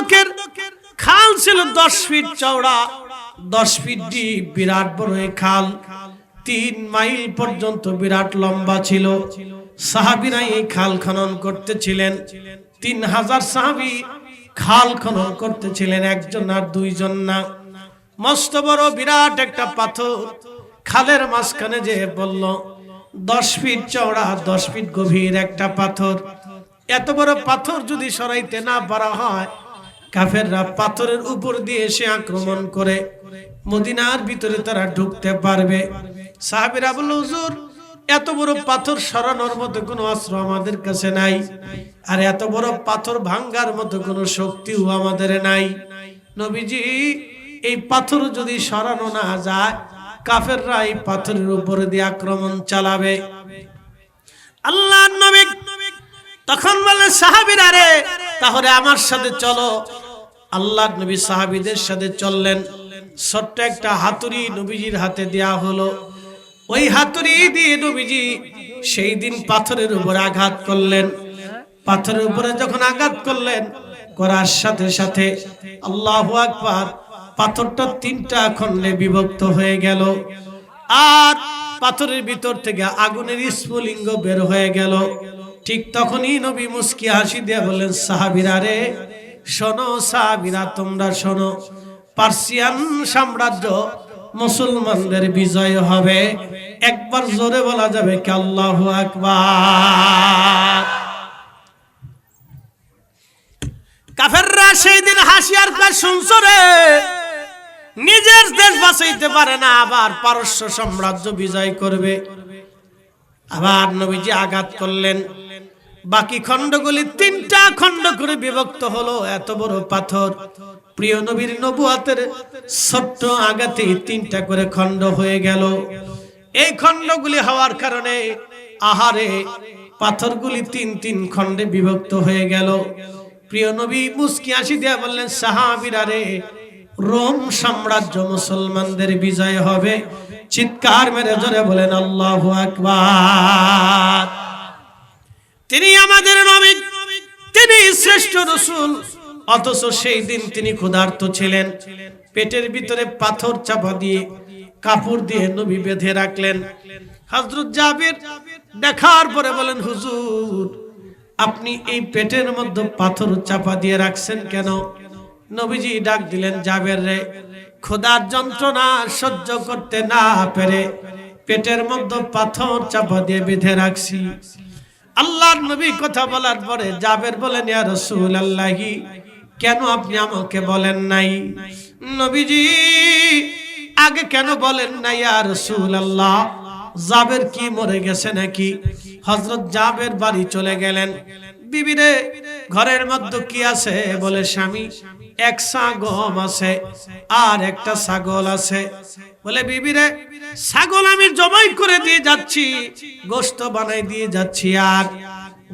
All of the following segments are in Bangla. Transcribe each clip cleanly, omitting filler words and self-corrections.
খন্দকের খাল ছিল 10 ফিট চওড়া, 10 ফিট ডিপ, বিরাট বড় এই খাল। 3 মাইল পর্যন্ত বিরাট লম্বা ছিল। সাহাবীরা এই খাল খনন করতেছিলেন। 3000 সাহাবী খাল খনন করতেছিলেন, একজন আর দুইজন না। মস্ত বড় বিরাট একটা পাথর খালের মাঝখানে যে বলল, 10 ফিট চওড়া, 10 ফিট গভীর একটা পাথর। এত বড় পাথর যদি সরাইতে না পারা হয়, কাফেররা পাথরের উপর দিয়ে এসে আক্রমণ করে মদিনার ভিতরে তারা ঢুকতে পারবে। সাহাবীরা বলল, হুজুর, এত বড় পাথর সরানোর মতো কোনো অস্ত্র আমাদের কাছে নাই, আর এত বড় পাথর ভাঙ্গার মতো কোনো শক্তিও আমাদের নাই। নবীজি, এই পাথর যদি সরানো না যায়, কাফেররা এই পাথরের উপরে দিয়ে আক্রমণ চালাবে। আল্লাহর নবী তখন বলে, সাহাবীরা রে, তাহলে আমার সাথে চলো। আল্লাহর নবী সাহাবীদের সাথে চললেন। ছোট্ট একটা হাতুড়ি নবীজির হাতে দেয়া হলো। ওই হাতুড়ি দিয়ে নবীজি সেই দিন পাথরের উপর আঘাত করলেন। পাথরের উপরে যখন আঘাত করলেন, করার সাথে সাথে আল্লাহু আকবার, পাথরটা 3টা খণ্ডে বিভক্ত হয়ে গেল। আর পাথরের ভিতর থেকে আগুনের স্ফুলিঙ্গ বের হয়ে গেল। ঠিক তখনই নবী মুস্কি হাসি দিয়ে বললেন, সাহাবীরা রে, শোনো সাহাবীরা, তোমরা শোনো, পার্সিয়ান সাম্রাজ্য মুসলমানদের বিজয় হবে। একবার জোরে বলা যাবে কি আল্লাহু আকবার। কাফেররা সেই দিন হাসি আর কাজ শুনছো রে, নিজের দেশ বাঁচাইতে পারে না, আবার পারস্য সাম্রাজ্য বিজয় করবে। আবার নবীজি আঘাত করলেন। বাকি খণ্ডগুলি 3টা খণ্ড করে বিভক্ত হলো। এত বড় পাথর, প্রিয় নবীর নবুয়তের ছোট্ট আঘাতে 3টা করে খণ্ড হয়ে গেল। এই খণ্ডগুলি হওয়ার কারণে আহারে পাথরগুলি 3 খণ্ডে বিভক্ত হয়ে গেল। প্রিয় নবী মুস্কি হাসি দিয়ে বললেন, সাহাবীরা রে, রোম সাম্রাজ্য মুসলমানদের বিজয় হবে। চিৎকার মেরে জোরে বলেন আল্লাহু আকবার। তিনি আমাদের নবী, তিনি শ্রেষ্ঠ রাসূল, অথচ সেই দিন তিনি ক্ষুধার্ত ছিলেন। পেটের ভিতরে পাথর চাপা দিয়ে কাপড় দিয়ে নবী বেঁধে রাখলেন। হযরত জাবির দেখার পরে বলেন, হুজুর, আপনি এই পেটের মধ্যে পাথর চাপা দিয়ে রাখছেন কেন? নবীজি ডাক দিলেন, জাবের রে, ক্ষুধার যন্ত্রণা সহ্য করতে না পেরে পেটের মধ্যে পাথর চাপা দিয়ে বেঁধে রাখছি। আল্লাহর নবী কথা বলার পরে জাবের বলেন, ইয়া রাসূলুল্লাহি, কেন আপনি আমাকে বলেন নাই? নবীজি, আগে কেন বলেন নাই ইয়া রাসূলুল্লাহ? জাবের কি মরে গেছে নাকি? হযরত জাবের বাড়ি চলে গেলেন। বিবিরে, ঘরের মধ্যে কি আছে? বলে, স্বামী, 1 সা গম আছে আর একটা ছাগল আছে। বলে, বিবিরে, ছাগল আমি জবাই করে দিয়ে যাচ্ছি, গোশত বানাই দিয়ে যাচ্ছি, আর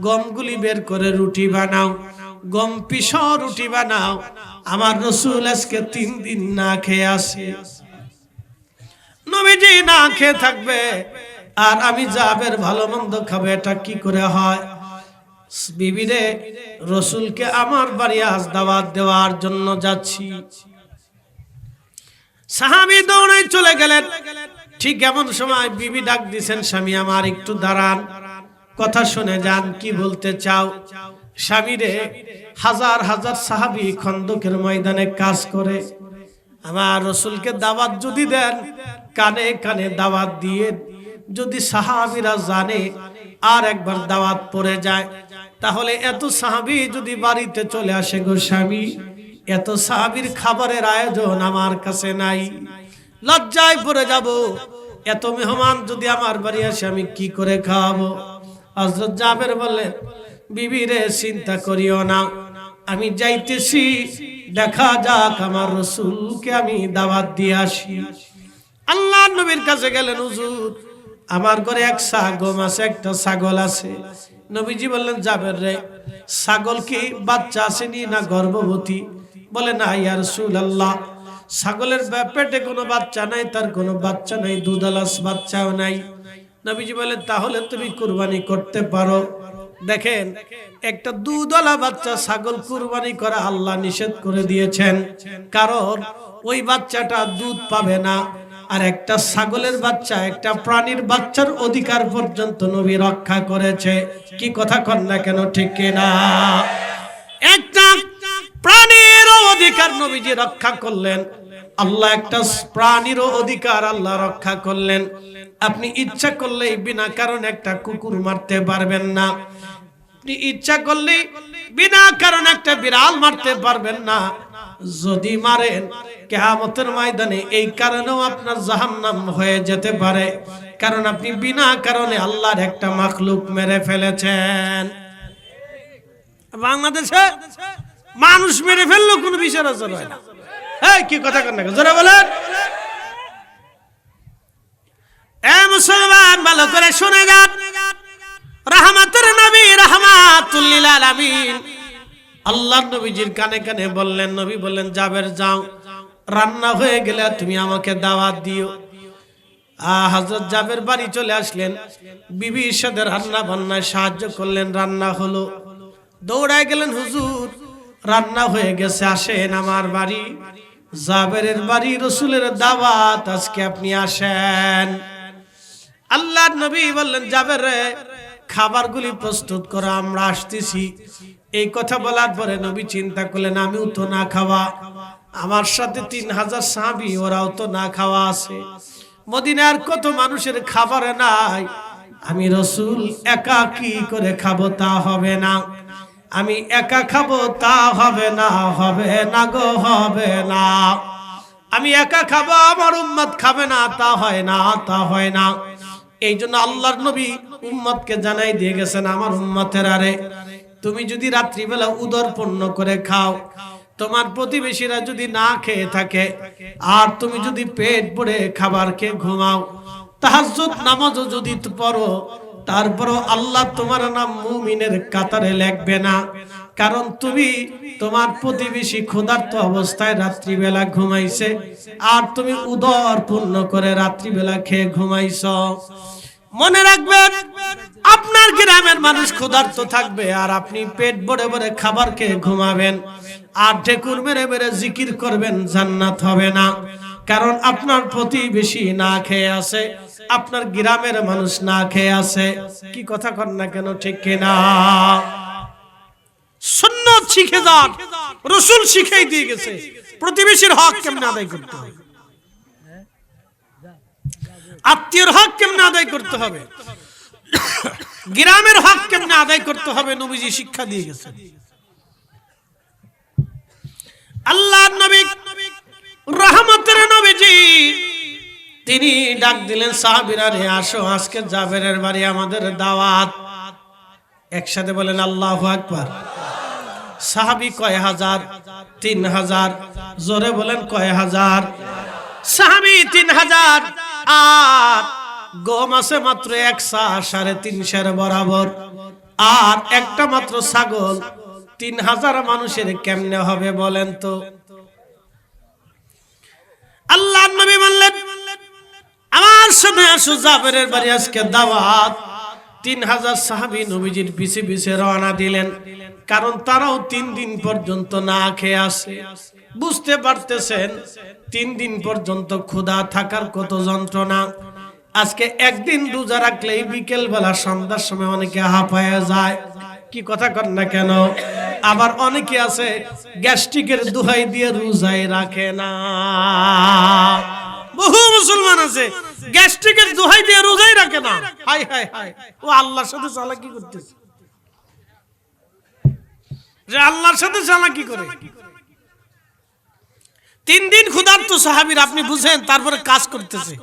গমগুলি বের করে রুটি বানাও, গম পিষো, রুটি বানাও। আমার রাসূল আজকে 3 দিন না খেয়ে আছে। নবীজি না খেয়ে থাকবে আর আমি জাবের ভালো মন্দ খাবে, এটা কি করে হয়? বিবিরে, রাসূলকে আমার বাড়ি আজ দাওয়াত দেওয়ার জন্য যাচ্ছি। সাহাবী দৌড়ে চলে গেলেন। ঠিক এমন সময় বিবি ডাক দিয়েছেন, স্বামী আমার, একটু দাঁড়ান, কথা শুনে যান, কি বলতে চাও? স্বামীরে, হাজার হাজার সাহাবী খন্দকের ময়দানে কাজ করে, আমার রাসূলকে দাওয়াত যদি দেন, কানে কানে দাওয়াত দিয়ে যদি সাহাবীরা জানে আর একবার দাওয়াত পড়ে যায়, তাহলে এত সাহাবী যদি বাড়িতে চলে আসে গো স্বামী, এত সাহাবীর খাবারের আয়োজন আমার কাছে নাই, লজ্জায় পড়ে যাব। এত মেহমান যদি আমার বাড়ি আসে, আমি কি করে খাওয়াবো? হযরত জাবের বললেন, বিবি রে, চিন্তা করিও না, আমি যাইতেছি, দেখা যাক আমার রাসূলকে আমি দাওয়াত দিয়ে আসি। আল্লাহর নবীর কাছে গেলেন, হুজুর, আমার ঘরে 1 সা গম আছে, একটা ছাগল আছে। নবীজি বললেন, জাবের রে, ছাগল কি বাচ্চা আসেনি না গর্ভবতী? বলে, না ইয়া রাসূলুল্লাহ, ছাগলের পেটে কোনো বাচ্চা নাই, তার কোনো বাচ্চা নাই, দুধালাস বাচ্চাও নাই। নবীজি বলেন, তাহলে তুমি কুরবানি করতে পারো। দেখেন একটা দুধওয়ালা বাচ্চা ছাগল কুরবানি করা আল্লাহ নিষেধ করে দিয়েছেন, কারণ ওই বাচ্চাটা দুধ পাবে না। আর একটা ছাগলের বাচ্চা, একটা প্রাণীর বাচ্চার অধিকার পর্যন্ত নবী রক্ষা করেছে। কি কথা কন না কেন, ঠিক কিনা? একটা প্রাণীর অধিকার নবীজি রক্ষা করলেন, আল্লাহ একটা প্রাণীর অধিকার আল্লাহ রক্ষা করলেন। আপনি ইচ্ছা করলেই বিনা কারণে একটা কুকুর মারতে পারবেন না, আপনি ইচ্ছা করলেই বিনা কারণে একটা বিড়াল মারতে পারবেন না। যদি মারেন কিয়ামতের ময়দানে এই কারণেও আপনার জাহান্নাম হয়ে যেতে পারে, কারণ আপনি বিনা কারণে আল্লাহর একটা মাখলুক মেরে ফেলেছেন। বাংলাদেশে মানুষ মেরে ফেললো কোনো বিচার আচার হয় না। এই কি কথা কন না, জোরে বলেন। এ মুসলমান, ভালো করে শুনে যান, রাহমাতের নবী রাহমাতুল লিল আলামিন আল্লাহর নবীজির কানে কানে বললেন, নবী বললেন জাবের যাও, রান্না হয়ে গেলে তুমি আমাকে দাওয়াত দিও। হযরত জাবের বাড়ি চলে আসলেন, বিবির সাথে রান্না বান্নায় সাহায্য করলেন, রান্না হলো। দৌড়ায় গেলেন, হুজুর রান্না হয়ে গেছে, আসেন আমার বাড়ি, জাবেরের বাড়ি, রাসূলের দাওয়াত, আজকে আপনি আসেন। আল্লাহর নবী বললেন, জাবের রে, খাবারগুলি প্রস্তুত করো, আমরা আসতেছি। এই কথা বলার পরে নবী চিন্তা করলেন, আমিও তো না খাওয়া, আমার সাথে 3000 সাহাবী, ওরাও তো না খাওয়া আছে, মদিনার কত মানুষের খাবার নাই, আমি রাসূল একা কি করে খাবো? তা হবে না, আমি একা খাবো তা হবে না, হবে না গো, হবে না। আমি একা খাবো, আমার উম্মত খাবে না, তা হয় না, তা হয় না। এই জন্য আল্লাহর নবী উম্মতকে জানাই দিয়ে গেছেন, আমার উম্মতের, আরে তুমি যদি রাত্রিবেলা উদর পূর্ণ করে খাও, তোমার প্রতিবেশীরা যদি না খেয়ে থাকে, আর তুমি যদি পেট ভরে খাবার খেয়ে ঘুমাও, তাহাজ্জুদ নামাজও যদি পড়ো, তারপরও আল্লাহ তোমার নাম মুমিনের কাতারে লিখবে না, কারণ তুমি তোমার প্রতিবেশী ক্ষুধার্ত অবস্থায় রাত্রিবেলা ঘুমাইছে, আর তুমি উদর পূর্ণ করে রাত্রিবেলা খেয়ে ঘুমাইছো। মনে রাখবেন, আপনার গ্রামের মানুষ ক্ষুধার্ত থাকবে, আর আপনি পেট ভরে ভরে খাবার খেয়ে ঘুমাবেন, আর ঠেকুর মেরে মেরে জিকির করবেন, জান্নাত হবে না, কারণ আপনার প্রতিবেশী না খেয়ে আছে, আপনার গ্রামের মানুষ না খেয়ে আছে। কি কথা কন না কেন, ঠিক কিনা? সুন্নাত শিখে যান, রাসূল শিখাই দিয়ে গেছে প্রতিবেশীর হক কেমনে আদায় করতে হবে, আত্মীয়র হক কেমনে আদায় করতে হবে, গ্রামের হক কেমনে আদায় করতে হবে, নবীজি শিক্ষা দিয়ে গেছেন। আল্লাহর নবী রহমতের নবীজি তিনি ডাক দিলেন, সাহাবীরা রে আসো, আজকে জাবেরের বাড়ি আমাদের দাওয়াত। একসাথে বলেন আল্লাহু আকবার। সাহাবী কয় হাজার? 3000। জোরে বলেন কয় হাজার? সাহাবী 3000। আর গম আছে মাত্র 1 সা, 350 বরাবর, আর একটা মাত্র ছাগল। 3000 মানুষের কেমনে হবে বলেন তো? আল্লাহর নবী বললেন, আমার সাথে আসো, জাবেরের বাড়ি আজকে দাওয়াত। 3000 সাহাবী নবীজির পিছে পিছে রওনা দিলেন, কারণ তারাও 3 দিন পর্যন্ত না খেয়ে আছে। বুঝতে পারতেছেন 3 দিন পর্যন্ত ক্ষুধা থাকার কত যন্ত্রণা। আজকে একদিন রোজা রাখলেই বিকেল বেলা সন্ধ্যার সময় অনেকে হাঁপায়ে যায়। কি কথা কর না কেন? আবার অনেকে আছে গ্যাস্ট্রিকের দোহাই দিয়ে রোজাই রাখে না। বহু মুসলমান আছে গ্যাস্ট্রিকের দোহাই দিয়ে রোজাই রাখে না। হাই হাই হাই, ও আল্লাহর সাথে চালাকি করতেছে, যে আল্লাহর সাথে চালাকি করে। 3 দিন ক্ষুধার্ত সাহাবীরা, আপনি বুঝেন, তারপরে কাজ করতেছে।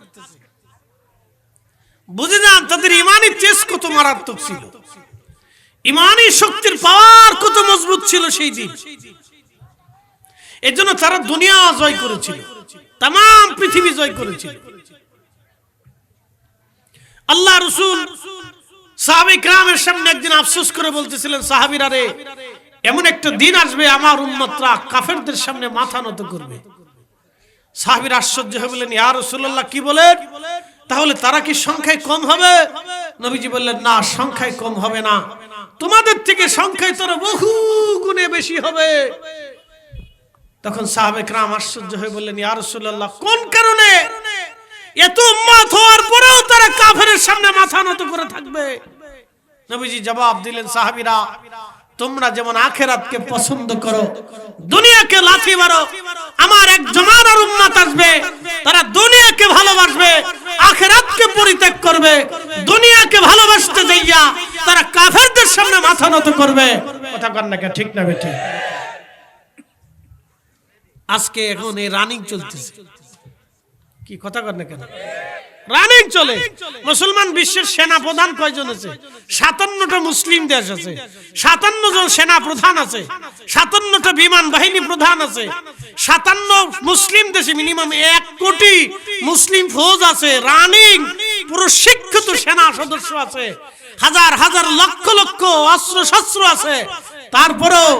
বুঝে যান তাদের ইমানি তেজ কত মারাত্মক ছিল, ইমানি শক্তির পাওয়ার কত মজবুত ছিল সেই দিন। এর জন্য তারা দুনিয়া জয় করেছিল, তাম পৃথিবী জয় করেছিল। আল্লাহ রাসূল সাহাবায়ে কিরামের সামনে একদিন আফসোস করে বলতেছিলেন, সাহাবীরা রে, এমন একটা দিন আসবে আমার উম্মতরা কাফেরদের সামনে মাথা নত করবে। সাহাবীরা আশ্চর্য হয়ে বললেন, ইয়া রাসূলুল্লাহ, কি বলেন? তাহলে তারা কি সংখ্যায় কম হবে? নবীজি বললেন, না, সংখ্যায় কম হবে না, তোমাদের থেকে সংখ্যায় তোরা বহু গুণে বেশি হবে। তখন সাহাবে কেরাম আশ্চর্য হয়ে বললেন, ইয়া রাসূলুল্লাহ, কোন কারণে এত উম্মত হওয়ার পরেও তারা কাফেরের সামনে মাথা নত করে থাকবে? নবীজি জবাব দিলেন, সাহাবীরা, তোমরা যেমন আখিরাতকে পছন্দ করো, দুনিয়াকে লাথি মারো, আমার এক জমানার উম্মত আসবে, তারা দুনিয়াকে ভালোবাসবে, আখিরাতকে পরিত্যাগ করবে। দুনিয়াকে ভালোবাসতে যাইয়া তারা কাফেরদের সামনে মাথা নত করবে। কথা কন না, ঠিক না বেঠি? আজকে এখন এই রানিং চলতেছে, কি কথা কন না কেন? রানিং চলে। মুসলমান বিশ্বের সেনা প্রধান কয়জন আছে? 57টা মুসলিম দেশ আছে, 57 জন সেনা প্রধান আছে, 57টা বিমান বাহিনী প্রধান আছে, 57 মুসলিম দেশে মিনিমাম 1 কোটি মুসলিম ফৌজ আছে, রানিং পুরো শিক্ষিত সেনা সদস্য আছে, হাজার হাজার লক্ষ লক্ষ অস্ত্র শস্ত্র আছে। তারপরেও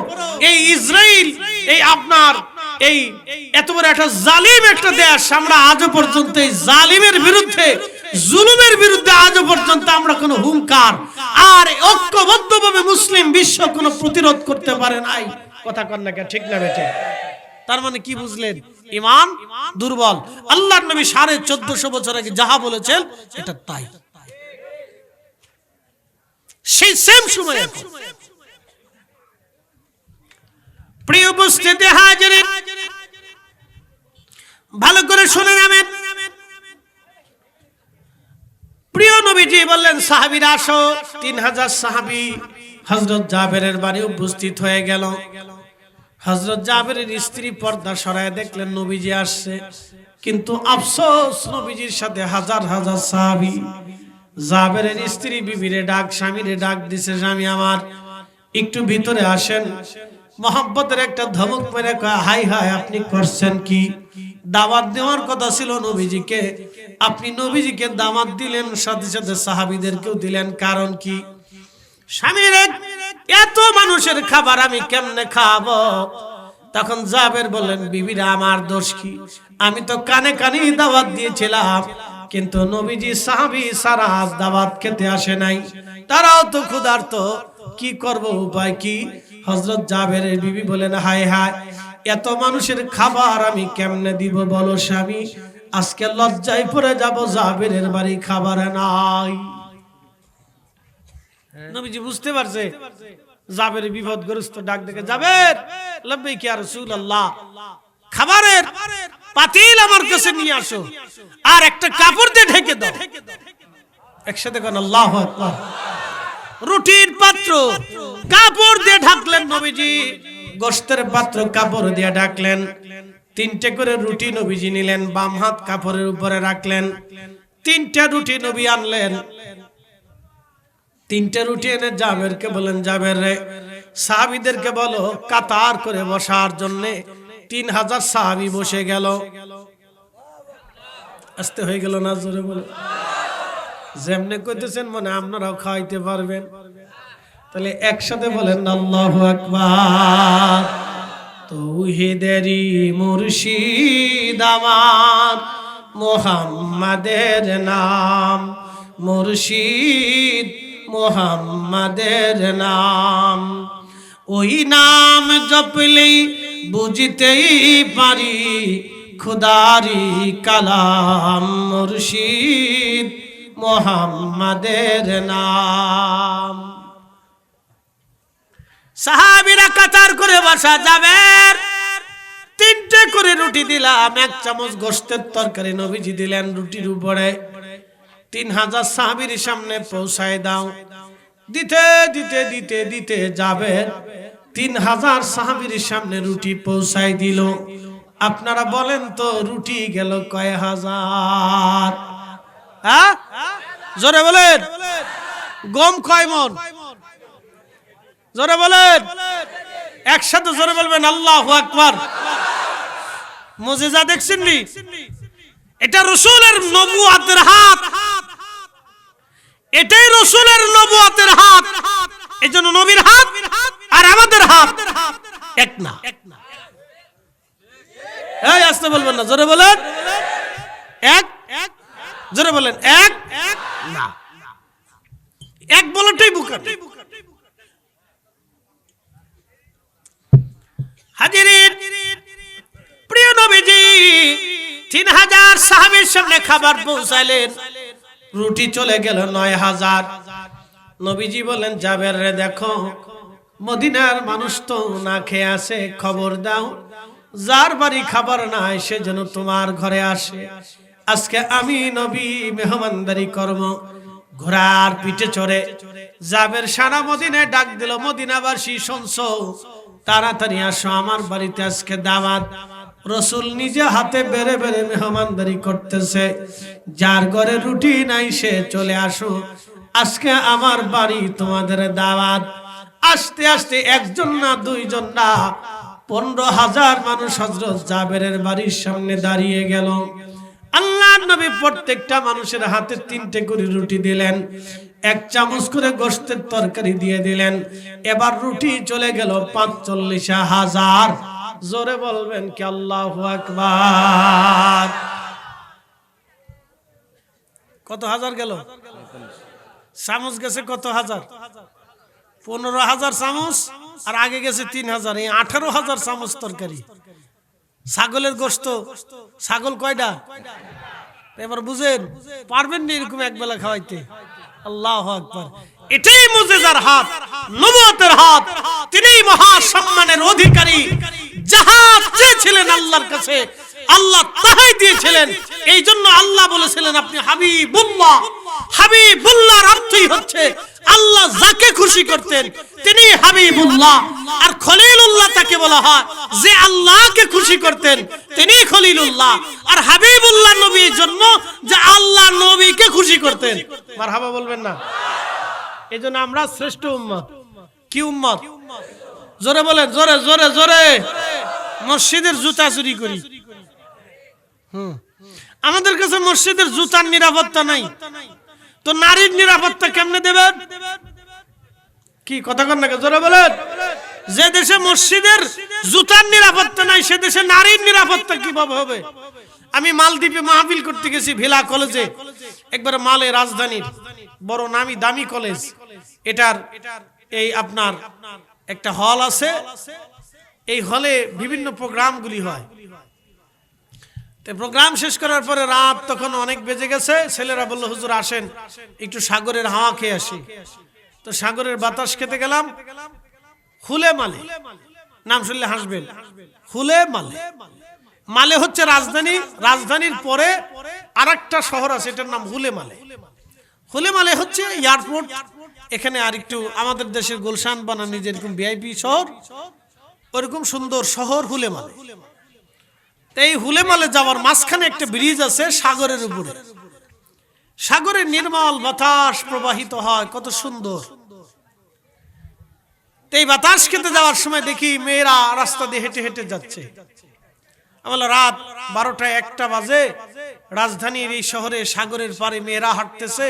এই ইসরায়েল, এই আপনার এই এত বড় একটা জালিম একটা দেশ, আমরা আজও পর্যন্ত এই জালিমের বিরুদ্ধে, জুলুমের বিরুদ্ধে আজও পর্যন্ত আমরা কোনো হুঙ্কার আর ঐক্যবদ্ধভাবে মুসলিম বিশ্ব কোনো প্রতিরোধ করতে পারে নাই। কথা কন না, ঠিক না বেটে? তার মানে কি বুঝলেন? ঈমান দুর্বল। আল্লাহর নবী 1450 বছর আগে যাহা বলেছেন এটা তাই, সেই সেম সময়। প্রিয় উপস্থিতি হাজিরিন, ভালো করে শুনে নেবেন। প্রিয় নবীজি বললেন, সাহাবীরা আসো। 3000 সাহাবী হযরত জাবেরের বাড়ি উপস্থিত হয়ে গেল। হযরত জাবেরের স্ত্রী পর্দা সরায় দেখলেন নবীজি আসছে, কিন্তু আফসোস, নবীজির সাথে হাজার হাজার সাহাবী। জাবেরের স্ত্রী বিবিরে ডাক, স্বামীরে ডাক দিছে, স্বামী আমার একটু ভিতরে আসেন। মোহাব্বতের একটা ধমক মেরে কয়, হাই হাই, আপনি করছেন কি? দাওয়াত দেওয়ার কথা ছিল নবীজিকে, আপনি নবীজিকে দাওয়াত দিলেন, সাথে সাথে সাহাবীদেরকেও দিলেন, কারণ কি? স্বামীর এত মানুষের খাবার আমি কেমনে খাবো? তখন জাবের বললেন, বিবিরা, আমার দোষ কি? আমি তো কানে কানে দাওয়াত দিয়েছিলাম, কিন্তু নবীজি সাহাবী সারা দাওয়াত খেতে আসে নাই, তারাও তো ক্ষুধার্ত, কি করব, উপায় কি? হযরত জাবেরের বিবি বলেন, হায় হায়, এত মানুষের খাবার আমি কেমনে দিব বলো স্বামী? আজকে লজ্জায় পড়ে যাব, জাবেরের বাড়ি খাবার নাই। নবীজি বুঝতে পারছে জাবের বিপদগ্রস্ত, ডাক দেখে, জাবের, লাব্বাইক ইয়া রাসূলুল্লাহ, খাবারের পাতিল আমার কাছে নিয়ে আসো, আর একটা কাপড় দিয়ে ঢেকে দাও। একসাথে কোন আল্লাহু আকবার। রুটির পাত্র কাপড় দিয়ে ঢাকলেন নবীজি, গোশতের পাত্র কাপড় দিয়ে ঢাকলেন। 3টে করে রুটি নবীজি নিলেন, বাম হাত কাপড়ের উপরে রাখলেন। 3টা রুটি নবী আনলেন। 3টে রুটি এনে জাবেরকে বলেন, জাবের রে, সাহাবীদেরকে বলো কাতার করে বসার জন্য। 3000 সাহাবী বসে গেল। আস্তে হয়ে গেল না? জোরে বলে। যেমনে কইতেছেন মনে আপনারাও খাইতে পারবেন, তাহলে একসাথে বলেন আল্লাহু আকবার। তৌহিদেরই মুর্শিদ আমার, মুহাম্মাদের নাম, মুর্শিদ মুহাম্মাদের নাম। ওই নাম জপলেই বুঝতেই পারি খুদারি কালাম, মুর্শিদ মুহাম্মাদের নাম। সাহাবীরা কাতার করে বসা। জাবের 3টে করে রুটি দিলাম, 1 চামচ গোশতের তরকারি নবীজি দিলেন রুটির উপরে। 3000 সাহাবীর সামনে পৌঁছায় দাও। দিতে দিতে দিতে দিতে জাবের 3000 সাহাবীর সামনে রুটি পৌঁছায় দিল। আপনারা বলেন তো রুটি গেল কয় হাজার? হ্যাঁ, জোরে বলেন। গম কয় মন? জোরে বলেন, একসাথে জোরে বলবেন আল্লাহু আকবার। মুজিজা দেখছেন নি? এটা রাসূলের নবুয়তের হাত, এটাই রাসূলের নবুয়তের হাত। এজন্য নবীর হাত আর আমাদের হাত এক না। এই আস্তে বলবেন না, জোরে বলেন। এক, জোরে বলেন, এক না। এক বলাটাই বুকা। হাজিরিন, প্রিয় নবীজি 3000 সাহাবীর সামনে খাবার পৌঁছালেন, রুটি চলে গেল 9000। নবীজি বলেন, জাবের রে দেখো, মদিনার মানুষ তো না খেয়ে আসে, খবর দাও যার বাড়ি খাবার নাই সে যেন তোমার ঘরে আসে। আজকে আমি নবী মেহমানদারি করব। ঘোড়ার পিঠে চড়ে জাবের সারা মদিনায় ডাক দিল, মদিনাবাসী শুনছো, তাড়াতাড়ি আসো আমার বাড়িতে আজকে দাওয়াত। রসুল নিজে হাতে বেড়ে বেড়ে মেহমানদারি করতেছে, যার ঘরে রুটি নাই সে চলে আসো, আজকে আমার বাড়ি তোমাদের দাওয়াত। আস্তে আস্তে একজন না দুইজন না 15,000 মানুষ হযরত জাবেরের বাড়ির সামনে দাঁড়িয়ে গেল। আল্লাহর নবী প্রত্যেকটা মানুষের হাতে 3টে করে রুটি দিলেন, 1 চামচ করে গোশতের তরকারি দিয়ে দিলেন। এবার রুটি চলে গেল 45,000। জোরে বলবেন কি আল্লাহু আকবার। কত হাজার গেল? চামচ গেছে কত হাজার? 15,000 চামচ, আর আগে গেছে 3,000, এই 18,000 চামচ তরকারি। ছাগলের গোশত, ছাগল কয়টা? এবার বুঝেন, পারবেন না এরকম একবেলা খাওয়াইতে? আল্লাহু আকবার। এটাই মুজিজার হাত, নবুয়তের হাত। তিনিই মহা সম্মানের অধিকারী। যাহা চেয়েছিলেন আল্লাহর কাছে আল্লাহ তাহাই দিয়েছিলেন। এই জন্য আল্লাহ বলেছিলেন আপনি হাবিবুল্লাহ। হাবিবুল্লাহর অর্থই হচ্ছে আল্লাহ যাকে খুশি করতেন তিনি হাবিবুল্লাহ। আর খলিলুল্লাহ তাকে বলা হয় যে আল্লাহকে খুশি করতেন তিনি খলিলুল্লাহ। আর হাবিবুল্লাহ নবীর জন্য যে আল্লাহ নবীকে খুশি করতেন। মারহাবা বলবেন না? এই জন্য আমরা শ্রেষ্ঠ উম্মত। কি উম্মত? জোরে বলেন, জোরে জোরে জোরে। মসজিদের জুতা চুরি করি। আমাদের কাছে মসজিদের জুতার নিরাপত্তা নাই, তো নারীর নিরাপত্তা কেমনে দেবেন? কি কথা কন না? জোরে বলেন। যে দেশে মসজিদের জুতার নিরাপত্তা নাই সে দেশে নারীর নিরাপত্তা কিভাবে হবে? আমি মালদ্বীপে মাহফিল করতে গেছি, ভিলা কলেজে, একবারে মালে রাজধানীর বড় নামি দামি কলেজ। এটার এই আপনার একটা হল আছে, এই হলে বিভিন্ন প্রোগ্রামগুলি হয়। তো প্রোগ্রাম শেষ করার পরে রাত তখন অনেক বেজে গেছে, ছেলেরা বলল হুজুর আসেন একটু সাগরের হাওয়া খেয়ে আসি। তো সাগরের বাতাস খেতে গেলাম হুলে মালে। নাম শুনলে হাসবেন। হুলে মালে, মালে হচ্ছে রাজধানী, রাজধানীর পরে আরেকটা শহর আছে এটার নাম হুলে মালে। হুলে মালে হচ্ছে এয়ারপোর্ট। এখানে আর একটু আমাদের দেশের গুলশান বানানি যেরকম ভিআইপি শহর, ওরকম সুন্দর শহর হুলে মালে। এই হুলে মালে যাওয়ার মাঝখানে একটা ব্রিজ আছে সাগরের উপরে। সাগরের নির্মল বাতাস প্রবাহিত হয়, কত সুন্দর। এই বাতাস খেতে যাওয়ার সময় দেখি মেয়েরা রাস্তা দিয়ে হেঁটে হেঁটে যাচ্ছে। আমরা রাত 12টা 1টা বাজে, রাজধানীর এই শহরে সাগরের পারে মেয়েরা হাঁটতেছে।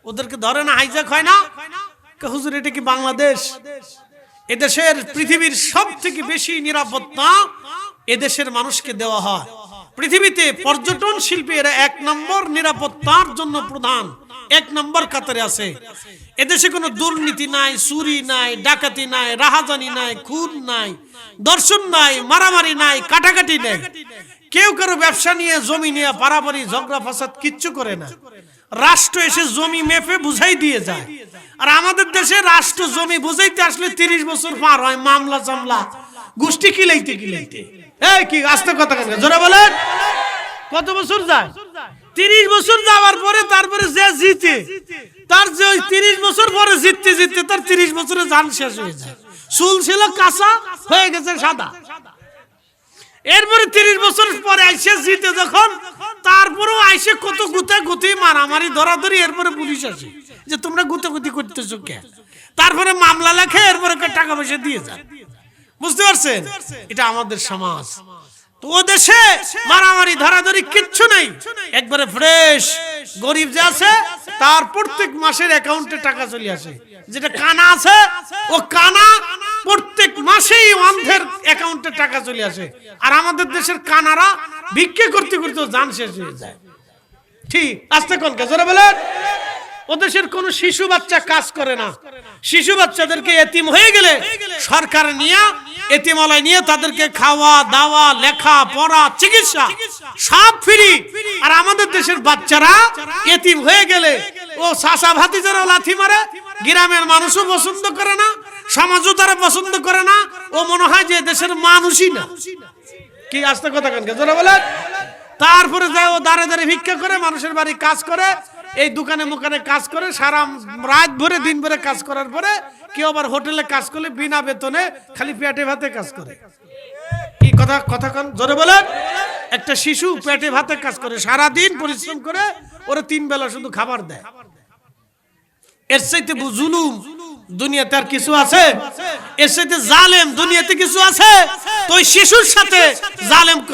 ওদেরকে ধরে না, হাইজ্যাক হয় না? হুজুর এটা কি বাংলাদেশ? এদেশের পৃথিবীর সব থেকে বেশি নিরাপত্তা এদেশের মানুষকে দেওয়া হয়। পৃথিবীতে পর্যটন শিল্পে এরা 1 নম্বর নিরাপত্তার জন্য প্রধান 1 নম্বর কাতারে আছে। এদেশে কোনো দুর্নীতি নাই, চুরি নাই, ডাকাতি নাই, রাহাজানি নাই, খুন নাই, দর্শন নাই, মারামারি নাই, কাটাকাটি নাই। কেউ কারো ব্যবসা নিয়ে, জমি নিয়ে পারাপারি ঝগড়া ফাসাদ কিচ্ছু করে না। রাষ্ট্র এসে জমি মেপে বুঝাই দিয়ে যায়। আর আমাদের দেশে রাষ্ট্র জমি বুঝাইতে আসলে 30 বছর পার হয়, মামলা চামলা গোষ্ঠী কিলাইতে কিলাইতে। এই কি আস্তে কথা কেন? জোরে বলেন। কত বছর যায়? 30 বছর যাওয়ার পরে তারপরে যে জিতে, তার যে 30 বছর পরে জিততে জিততে তার 30 বছরে জান শেষ হয়ে যায়। চুল ছিল কাঁচা, হয়ে গেছে সাদা। এরপরে 30 বছর পরে আইসে জিতে যখন, তারপরেও আইসে কত গুতাগুতি মারামারি ধরাধরি। এরপরে পুলিশ আসে যে তোমরা গুতাগুতি করতেছো কে? তারপরে মামলা লেখে, এরপরে টাকা পয়সা দিয়ে যায়। বুঝতে পারছেন? এটা আমাদের সমাজ। তো ও দেশে মারামারি ধরাধরি কিচ্ছু নাই, একবারে ফ্রেশ। গরিব যে আছে তার প্রত্যেক মাসের অ্যাকাউন্টে টাকা চলে আসে। যেটা কানা আছে ও কানা প্রত্যেক মাসেই অন্ধের অ্যাকাউন্টে টাকা চলে আসে। আর আমাদের দেশের কানারা ভিক্ষে করতে করতে জান শেষ হয়ে যায়। ঠিক আস্তে কোন জোরে বলেন। ও দেশের কোন শিশু বাচ্চা কাজ করে না। শিশু বাচ্চাদেরকে এতিম হয়ে গেলে সরকার নিয়ে এতিমালয় নিয়ে তাদেরকে খাওয়া দাওয়া লেখা পড়া চিকিৎসা সব ফ্রি। আর আমাদের দেশের বাচ্চারা এতিম হয়ে গেলে ও চাচা ভাতিজারা লাথি মারে, গ্রামের মানুষও পছন্দ করে না, সমাজও তারা পছন্দ করে না। ও মনে হয় যে দেশের মানুষই না। কি আস্তে কথা কেন জোরে বলেন। তারপরে যায় ও দাঁড়ে দাঁড়ে ভিক্ষা করে, মানুষের বাড়ি কাজ করে, এই দোকানে মোকানে কাজ করে, সারা রাত ভরে দিন ভরে কাজ করার পরে কেউ আবার হোটেলে কাজ করলে বিনা বেতনে খালি পেটে ভাতে কাজ করে। কি কথা কথা কন জোরে বলেন। একটা শিশু পেটে ভাতে কাজ করে, সারা দিন পরিশ্রম করে, ওরা 3 বেলা শুধু খাবার দেয়। এর চাইতে জুলুম দুনিয়াতে আর কিছু আছে? এর চাইতে জালেম দুনিয়াতে কিছু আছে? তো ওই শিশুর সাথে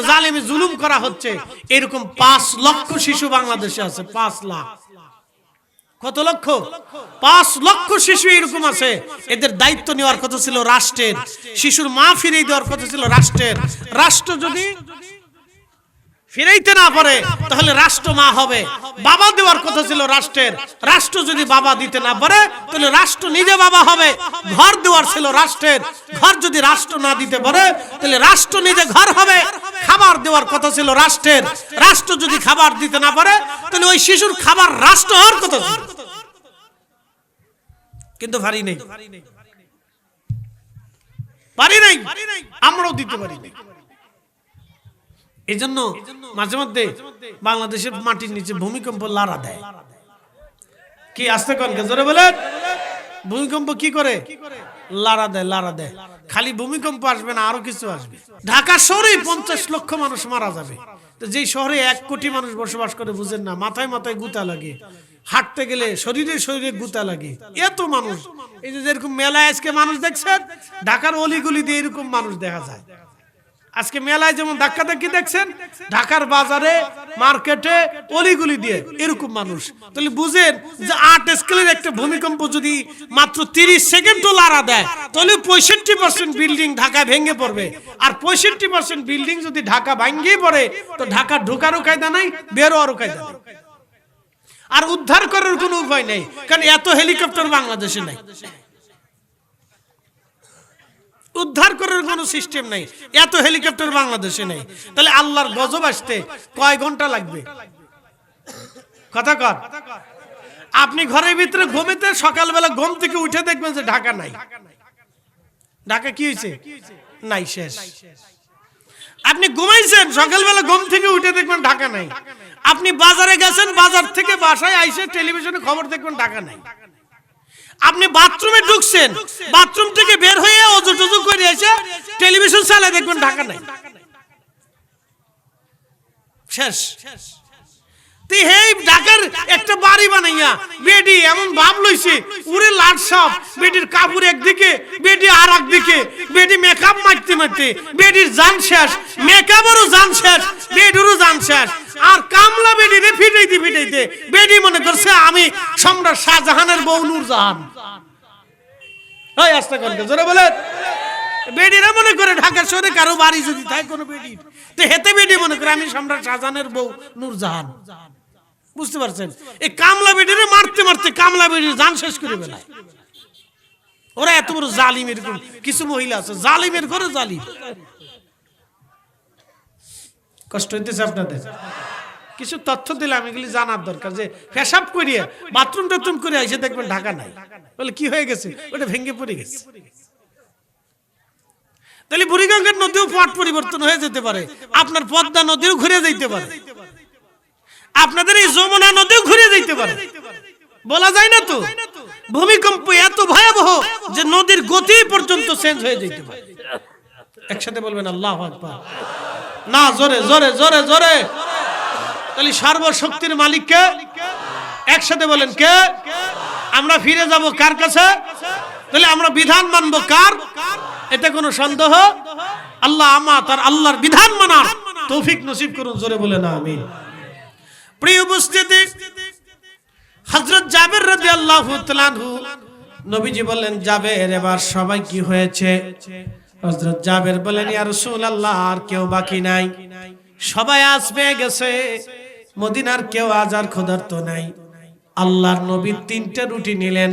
জালেমে জুলুম করা হচ্ছে। এরকম 5 লক্ষ শিশু বাংলাদেশে আছে। 5 লাখ। কত লক্ষ? 5 লক্ষ শিশু এরকম আছে। এদের দায়িত্ব নেওয়ার কথা ছিল রাষ্ট্রের। শিশুর মা ফিরিয়ে দেওয়ার কথা ছিল রাষ্ট্রের। রাষ্ট্র যদি ফিরাইতে না পারে তাহলে রাষ্ট্র মা হবে। বাবা দেওয়ার কথা ছিল রাষ্ট্রের। রাষ্ট্র যদি বাবা দিতে না পারে তাহলে রাষ্ট্র নিজে বাবা হবে। ঘর দেওয়ার ছিল রাষ্ট্রের। ঘর যদি রাষ্ট্র না দিতে পারে তাহলে রাষ্ট্র নিজে ঘর হবে। খাবার দেওয়ার কথা ছিল রাষ্ট্রের। রাষ্ট্র যদি খাবার দিতে না পারে তাহলে ওই শিশুর খাবার রাষ্ট্র হওয়ার কথা ছিল, কিন্তু পারি নাই, আমরাও দিতে পারি নাই। এই জন্য মাঝে মধ্যে বাংলাদেশের মাটির নিচে ভূমিকম্প লাড়া দেয়। কি আস্তে কন জোরে বলেন। ভূমিকম্প কি করে? লাড়া দেয়। খালি ভূমিকম্প আসবে না, আরো কিছু আসবে। ঢাকা শহরে 50 লক্ষ মানুষ মারা যাবে। তো যেই শহরে 1 কোটি মানুষ বসবাস করে, বুঝেন না, মাথায় মাথায় গুতা লাগে, হাঁটতে গেলে শরীরে গুতা লাগে, এত মানুষ। এই যে যেরকম মেলায় আজকে মানুষ দেখছেন, ঢাকার অলিগলি দিয়ে এরকম মানুষ দেখা যায়। আজকে মেলায় যেমন ধাক্কাধাক্কি দেখছেন, ঢাকার বাজারে মার্কেটে অলিগুলি দিয়ে এরকম মানুষ। তাহলে বুঝেন যে 8 স্কেলের একটা ভূমিকম্প যদি মাত্র 30 সেকেন্ডও লাড়া দেয় তাহলে 65% বিল্ডিং ঢাকা ভেঙে পড়বে। আর 65% বিল্ডিং যদি ঢাকা ভাঙিয়ে পড়ে তো ঢাকা ঢোকারও কায়দা নাই, বেরোয়ারও কায়দা নাই, আর উদ্ধার করার কোনো উপায় নেই। কারণ এত হেলিকপ্টার বাংলাদেশে নাই, উদ্ধার করার কোনো সিস্টেম নাই, এত হেলিকপ্টার বাংলাদেশে নেই। তাহলে আল্লাহর গজব আসতে কয় ঘন্টা লাগবে? কথা কর। আপনি ঘরের ভিতরে ঘুমিতে সকালবেলা ঘুম থেকে উঠে দেখবেন যে ঢাকা নাই। ঢাকা কি হয়েছে? নাই, শেষ। আপনি ঘুমাইছেন, সকালবেলা ঘুম থেকে উঠে দেখবেন ঢাকা নাই। আপনি বাজারে গেছেন, বাজার থেকে বাসায় আইসে টেলিভিশনে খবর দেখবেন ঢাকা নাই। আপনি বাথরুমে ঢুকছেন, বাথরুম থেকে বের হয়ে ওযু টুজু করে এসে টেলিভিশন চালায় দেখবেন ঢাকা নাই, শেষ। তুই হেই ঢাকার একটা বাড়ি বানাইয়া বেডি এমন ভাব লইছে, উড়ে লাট সাপ, বেডির কাপড় একদিকে, বেডি আর একদিকে, বেডি মেকআপ মারতে মারতে বেডির জান শেষ, মেকআপেরও জান শেষ, বেডিরও জান শেষ। আর কামলা বেডি রে ফিটাইতে বেডি মনে করছে আমি সম্রাট শাহজাহানের বউ নূরজাহান। ওই আস্তে করতে জোরে বলে। বেডিরা মনে করে ঢাকা শহরে কারো বাড়ি যদি থাকে কোনো বেডি, তো হেতে বেডি মনে করে আমি সম্রাট শাহজাহানের বউ নূরজাহান। বুঝতে পারছেন? এই কামলা বেডিরে মারতে মারতে কামলা বেডির জান শেষ করে ফেলায়। ওরা এত বড় জালিম। এরকম কিছু মহিলা আছে জালিমের ঘরে জালিম। কষ্ট হইতেছে আপনাদের? কিছু তথ্য দিলাম, এগুলি জানার দরকার। যে পেশাব করিয়ে বাথরুম টাথরুম করে এসে দেখবেন ঢাকা নাই, বলে কি হয়ে গেছে? ওটা ভেঙে পড়ে গেছে। তাহলে বুড়িগঙ্গার নদীও পট পরিবর্তন হয়ে যেতে পারে, আপনার পদ্মা নদীও ঘুরে যেতে পারে, আপনাদের এই যমুনা নদীও ঘুরে যেতে পারে, বলা যায় না তো। ভূমিকম্প এত ভয়াবহ যে নদীর গতি পর্যন্ত চেঞ্জ হয়ে যেতে পারে। একসাথে বলবেন আল্লাহু আকবার। না, জোরে জোরে জোরে জোরে। তাহলে সর্বশক্তির মালিক কে? একসাথে বলেন কে? আমরা ফিরে যাব কার কাছে? তাহলে আমরা বিধান মানব কার? এতে কোনো সন্দেহ? আল্লাহ তার আল্লাহর বিধান মানার তৌফিক নসিব করুন, জোরে বলেন আমিন। প্রিয় উপস্থিতি, হযরত জাবের রাদিয়াল্লাহু তাআলা আনহু, নবীজি বললেন জাবের এবার সবাই কি হয়েছে? হযরত জাবের বলেন ইয়া রাসূলুল্লাহ আর কেউ বাকি নাই, সবাই আজ পেয়ে গেছে, মদিনার কেউ আজ আর ক্ষুধার্ত নাই। আল্লাহর নবী 3টা রুটি নিলেন,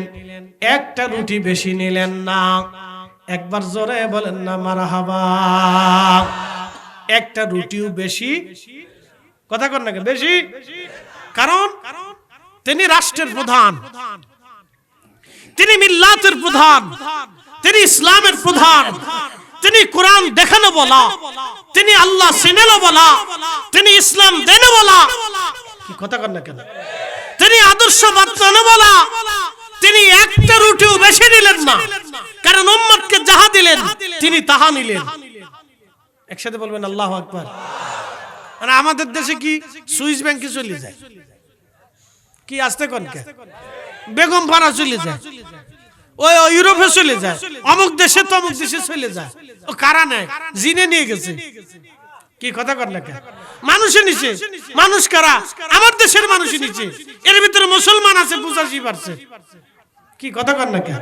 একটা রুটি বেশি নিলেন না। একবার জোরে বলেন না মারহাবা। একটা রুটিও বেশি, কথা কন নাকি বেশি, কারণ তিনি রাষ্ট্রের প্রধান, তিনি মিল্লাতের প্রধান, তিনি ইসলামের প্রধান, তিনি কোরআন দেখানো বলা, তিনি আল্লাহ চিনেলো বলা, তিনি ইসলাম দেনে বলা, কি কথা কন না কেন, তিনি আদর্শ বাতলানো বলা। তিনি একটা রুটিও বেশি নিলেন না, কারণ উম্মতকে যাহা দিলেন তিনি তাহা নিলেন। একসাথে বলবেন আল্লাহু আকবার। আর আমাদের দেশে কি সুইস ব্যাংকে চলে যায়, কি আসতে কনকে বেগম পাড়া চলে যায়, ওই ইউরোপে চলে যায়, অমুক দেশে তমুক দেশে চলে যায়। ও কারা নেয়, জিনে নিয়ে গেছে। কি কথা কর না কেন, মানুষের নিচে মানুষ কারা, আমার দেশের মানুষের নিচে, এর ভিতরে মুসলমান আছে 85%। কি কথা কর না কেন,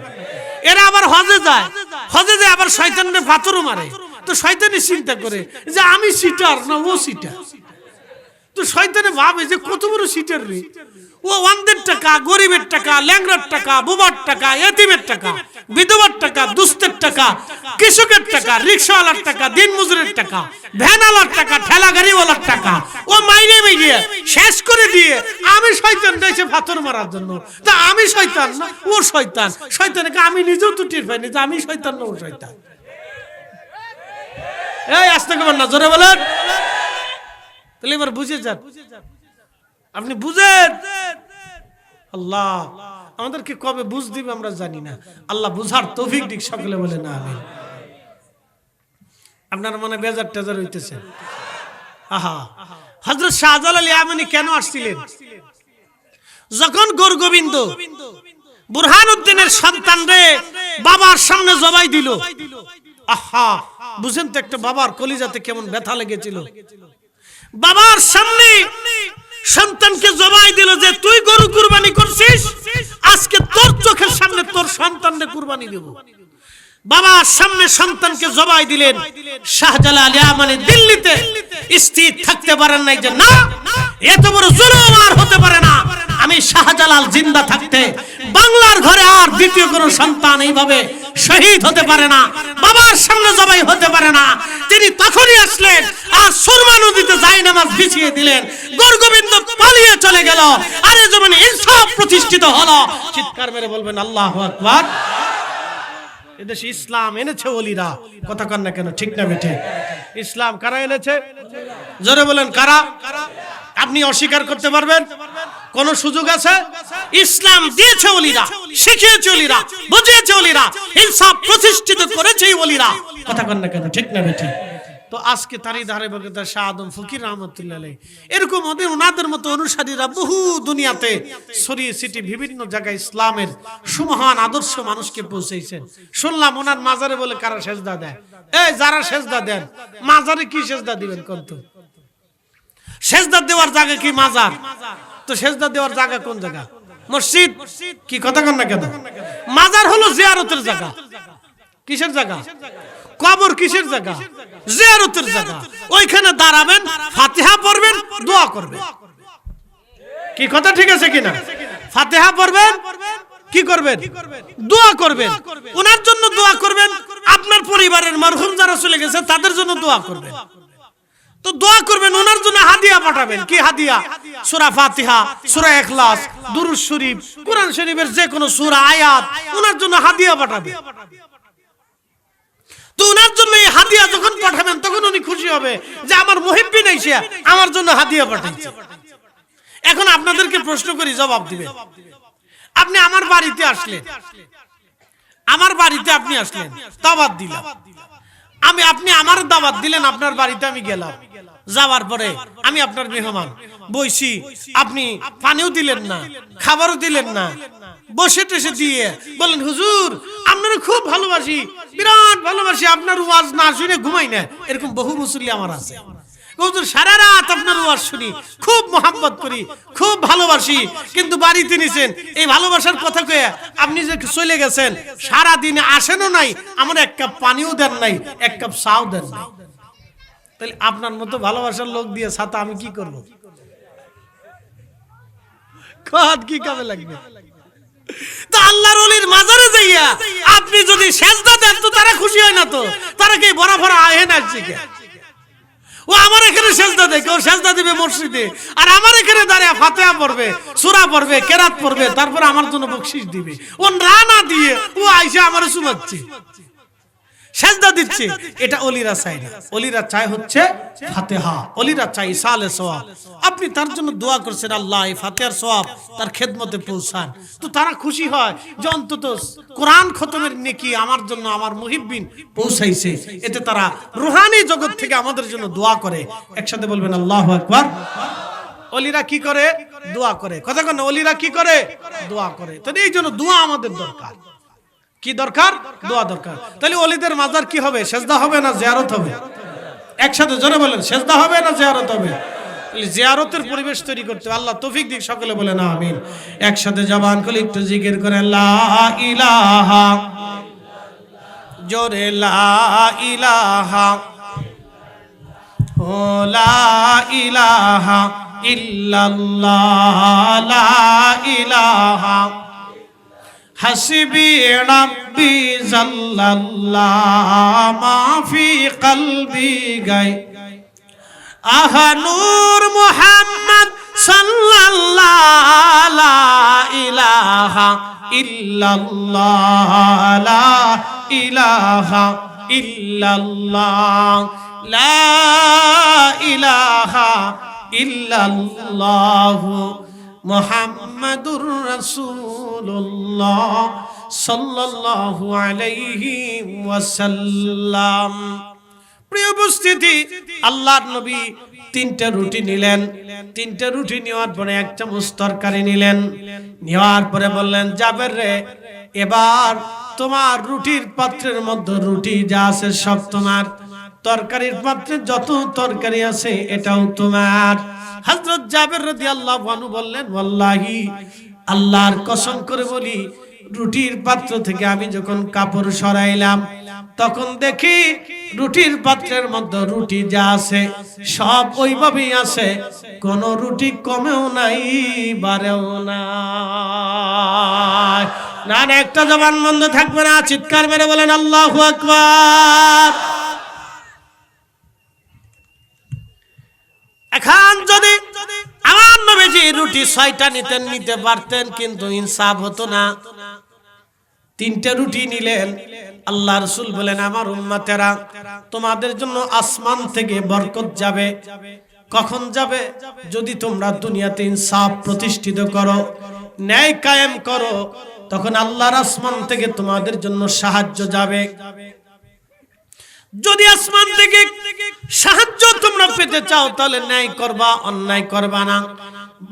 এরা আবার হজে যায়, হজে যায় আবার শয়তানরে পাথরও মারে। তো শয়তানি চিন্তা করে যে আমি সিটার না ও সিটার, তো শয়তানে ভাবে যে কত বড় সিটার রে, ও অন্ধের টাকা, গরিবের টাকা, ল্যাংড়ার টাকা, বোবার টাকা, এতিমের টাকা, বিধবার টাকা, দুস্থের টাকা, কৃষকের টাকা, রিক্সাওয়ালার টাকা, দিনমজুরের টাকা, ভ্যানওয়ালার টাকা, ঠেলা গাড়িওয়ালার টাকা ও মাইনে মিলিয়ে শেষ করে দিয়ে আমি শয়তান এসে পাথর মারার জন্য। তা আমি শয়তান না ও শয়তান, শয়তানকে আমি নিজেও তো টের পাইনি যে আমি শয়তান না ও শয়তান। এই আস্তে করেন না, জোরে বলেন। তাহলে এবার বুঝে যান, আপনি বুঝেন। আল্লাহ আমাদেরকে কবে বুঝ দিবে আমরা জানি না, আল্লাহ বুঝার তৌফিক দিক, সকলে বলে না আমিন। আপনার মনে বেজার টেজার হইতেছে। আহা, হযরত শাহজালাল ইয়ামানি কেন আসছিলেন? যখন গোরগোবিন্দ বুরহানুদ্দিনের সন্তান রে বাবার সামনে জবাই দিল, আহা বুঝেন তো একটা বাবার কলিজাতে কেমন ব্যথা লেগেছিল। বাবার সামনে সন্তানকে জবাই দিল যে তুই গরু কুরবানি করছিস, আজকে তোর চোখের সামনে তোর সন্তানকে কুরবানি দেব। বাবার সামনে সন্তানকে জবাই দিলেন। শাহজালাল ইয়ামানি দিল্লিতে স্থির থাকতে পারেন নাই যে না, এত বড় জুলুম আর হতে পারে না। আমি শাহজালাল জিন্দা থাকতে বাংলার ঘরে আর দ্বিতীয় কোনো সন্তান এইভাবে শহীদ হতে পারে না, বাবার সামনে জবাই হতে পারে না। তিনি তখনই আসলেন আর সুরমা নদীতে জায়নামাজ বিছিয়ে দিলেন। গোরগোবিন্দ পালিয়ে চলে গেল, আর এ জমিনে ইনসাফ প্রতিষ্ঠিত হলো। চিৎকার মেরে বলবেন আল্লাহু আকবার। এদেশে ইসলাম এনেছে ওলিরা, কথা কন না কেন, ঠিক না বেঠে? ইসলাম কারা এনেছে? জোরে বলেন কারা? আপনি অস্বীকার করতে পারবেন? কোন সুযোগ আছে? ইসলাম দিয়েছে ওলিরা, শিখিয়েছে ওলিরা, বুঝিয়েছে ওলিরা, ইনসাফ প্রতিষ্ঠিত করেছে ওলিরা, কথা কন না কেন, ঠিক না বেঠে? তো আজকে তারই ধারাবাহিকতা শাহ আদম ফকির রহমতুল্লাহ আলাইহি এরকম ওনাদের মতো অনুসারীরা বহু দুনিয়াতে ছড়িয়ে ছিটিয়ে বিভিন্ন জায়গায় ইসলামের সুমহান আদর্শ মানুষকে পৌঁছেছেন। শুনলাম ওনার মাজারে বলে কারা সেজদা দেয়। এই যারা সেজদা দেন মাজারে কি সেজদা দিবেন কোন? তো সেজদা দেওয়ার জায়গা কি মাজার? তো সেজদা দেওয়ার জায়গা কোন জায়গা? মসজিদ। কি কথা কন না কেন? মাজার হলো জিয়ারতের জায়গা। কিসের জায়গা? কবর কিসের জায়গা? জিয়ারতের জায়গা। ওইখানে দাঁড়াবেন, ফাতিহা পড়বেন, দোয়া করবেন। কি কথা ঠিক আছে কিনা? ফাতিহা পড়বেন, কি করবেন? দোয়া করবেন। ওনার জন্য দোয়া করবেন, আপনার পরিবারের মরহুম যারা চলে গেছে তাদের জন্য দোয়া করবেন। তো দোয়া করবেন, ওনার জন্য হাদিয়া পাঠাবেন। কি হাদিয়া? সূরা ফাতিহা, সূরা ইখলাস, দুরূদ শরীফ, কোরআন শরীফের যে কোনো সূরা আয়াত ওনার জন্য হাদিয়া পাঠাবেন। তো ওনার জন্য এই হাদিয়া যখন পাঠাবেন তখন উনি খুশি হবে যে আমার মুহিব্বিন আইসা আমার জন্য হাদিয়া পাঠাইছে। এখন আপনাদেরকে প্রশ্ন করি, জবাব দিবেন। আপনি আমার বাড়িতে আসলেন, আমার বাড়িতে আপনি আসলেন, দাওয়াত দিলাম আমি, আপনি আমার দাওয়াত দিলেন, আপনার বাড়িতে আমি গেলাম। যাওয়ার পরে আমি আপনার মেহমান, বইছি, আপনি পানিও দিলেন না, খাবারও দিলেন না, বসে টসে দিয়ে বলেন হুজুর আপনারা খুব ভালোবাসি, বিরাট ভালোবাসি, আপনার ওয়াজ না শুনে ঘুমাই না। এরকম বহু মুসল্লি আমার আছে। হুজুর সারা রাত আপনার ওয়াজ শুনি, খুব মোহাম্মত করি, খুব ভালোবাসি, কিন্তু বাড়িতে নিছেন এই ভালোবাসার কথা কয়ে আপনি যে চলে গেছেন, সারা দিনে আসেনও নাই, আমার এক কাপ পানিও দেন নাই, এক কাপ চাও দেন নাই। তাহলে আপনার মতো ভালোবাসার লোক দিয়ে ছাতা আমি কি করব? কি কাজে লাগবে? তো আল্লাহর ওলির মাজারে যাইয়া আপনি যদি সেজদা দেন তো তারা খুশি হয় না, তো তারা কি বড় বড় আহে না শিখে? ও আমার এখানে সেজদা দেয়, কেউ সেজদা দিবে মসজিদে, আর আমার এখানে দাঁড়িয়ে ফাতিহা পড়বে, সূরা পড়বে, কেরাত পড়বে, তারপর আমার জন্য বকশিশ দিবে। ও না দিয়ে ও আইসা আমারে চুমাচ্ছে, সেজদা দিচ্ছে। এটা ওলিরা চায় না। ওলিরা চায় হচ্ছে ফাতিহা, ওলিরা চায় ইসালে সওয়াব। আপনি তার জন্য দোয়া করছেন, আল্লাহ এই ফাতিহার সওয়াব তার খেদমতে পৌঁছান, তো তারা খুশি হয় যে অন্তত কোরআন খতমের নেকি আমার জন্য আমার মুহিব্বিন পৌঁছাইছে। এতে তারা রুহানি জগৎ থেকে আমাদের জন্য দোয়া করে। একসাথে বলবেন আল্লাহু আকবার। ওলিরা কি করে? দোয়া করে। কথা কেন? ওলিরা কি করে? দোয়া করে। তো এই জন্য দোয়া আমাদের দরকার। কি দরকার? দোয়া দরকার। তাহলে ওলিদের মাজার কি হবে? সেজদা হবে না জিয়ারত হবে? একসাথে জোরে বলেন, সেজদা হবে না জিয়ারত হবে? জিয়ারতের পরিবেশ তৈরি করতে আল্লাহ তৌফিক দিক। সকলে বলেন আমিন। একসাথে জবান খুলে একটু জিকির করেন, লা ইলাহা, জোরে লা ইলাহা, ও লা ইলাহা ইল্লাল্লাহ, লা ইলাহা হাসবি রাব্বি জাল্লাল্লাহ মা ফি কলবি গায় আহা নূর মুহাম্মদ সাল্লাল্লাহ লা ইলাহা ইল্লাল্লাহ লা ইলাহা ইল্লাল্লাহ লা ইলাহা ইল্লাল্লাহ মুহাম্মাদুর রাসূলুল্লাহ সাল্লাল্লাহু আলাইহি ওয়াসাল্লাম। প্রিয় উপস্থিতি, আল্লাহর নবী তিনটা রুটি নিলেন। তিনটা রুটি নেওয়ার পরে এক চামচ তরকারি নিলেন। নেওয়ার পরে বললেন, জাবের রে, এবার তোমার রুটির পাত্রের মধ্যে রুটি যা আছে সব তোমার, তরকারির পাত্রে যত তরকারি আছে এটাও তোমার। হযরত জাবের রাদিয়াল্লাহু আনহু বললেন, ওয়াল্লাহি, আল্লাহর কসম করে বলি, রুটির পাত্র থেকে আমি যখন কাপড় সরাইলাম তখন দেখি রুটির পাত্রের মধ্যে রুটি যা আছে সব ওইভাবেই আছে, কোন রুটি কমেও নাই বাড়েও নাই। না না, একটা জবান বন্ধ থাকবে না, চিৎকার মেরে বলেন আল্লাহু আকবার। এখন যদি আমার নবীজি রুটি 6টা নিতে পারতেন, কিন্তু ইনসাফ হতো না। 3টা রুটি নিলেন। আল্লাহ রাসূল বলেন, আমার উম্মতেরা, তোমাদের জন্য আসমান থেকে বরকত যাবে। কখন যাবে? যদি তোমরা দুনিয়াতে ইনসাফ প্রতিষ্ঠিত করো, ন্যায় কায়েম করো, তখন আল্লাহর আসমান থেকে তোমাদের জন্য সাহায্য যাবে। যদি আসমান থেকে সাহায্য তোমরা পেতে চাও তাহলে ন্যায় করবা, অন্যায় করবা না।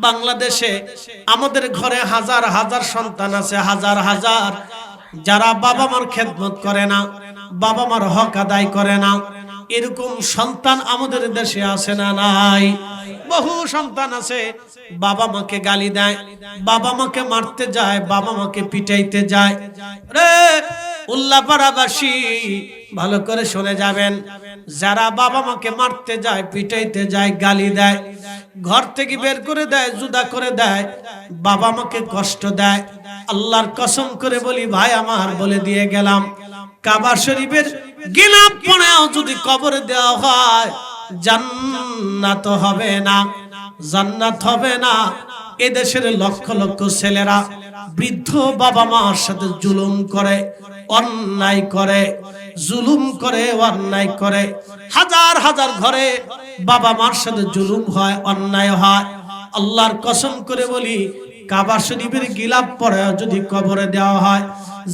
বাংলাদেশে আমাদের ঘরে হাজার হাজার সন্তান আছে, হাজার হাজার, যারা বাবা মার খেদমত করে না, বাবা মার হক আদায় করে না। এরকম সন্তান আমাদের দেশে আছে না নাই? বহু সন্তান আছে, বাবা মাকে গালি দেয়, বাবা মাকে মারতে যায়, বাবা মাকে পিটাইতে যায়। রে উল্লাপাড়াবাসী, ভালো করে শুনে যাবেন, যারা বাবা মাকে মারতে যায়, পিটাইতে যায়, গালি দেয়, ঘর থেকে বের করে দেয়, জুদা করে দেয়, বাবা মাকে কষ্ট দেয়, আল্লাহর কসম করে বলি ভাই আমার, বলে দিয়ে গেলাম, কাবা শরীফের গিলাফ পরেও যদি কবরে দেওয়া হয় জান্নাত হবে না, জান্নাত হবে না। এদেশের লক্ষ লক্ষ ছেলেরা বৃদ্ধ বাবা মার সাথে জুলুম করে, অন্যায় করে, জুলুম করে, অন্যায় করে। হাজার হাজার ঘরে বাবা মার সাথে জুলুম হয়, অন্যায় হয়। আল্লাহর কসম করে বলি, কাবা শরীফের গিলাফ পরে যদি কবরে দেওয়া হয়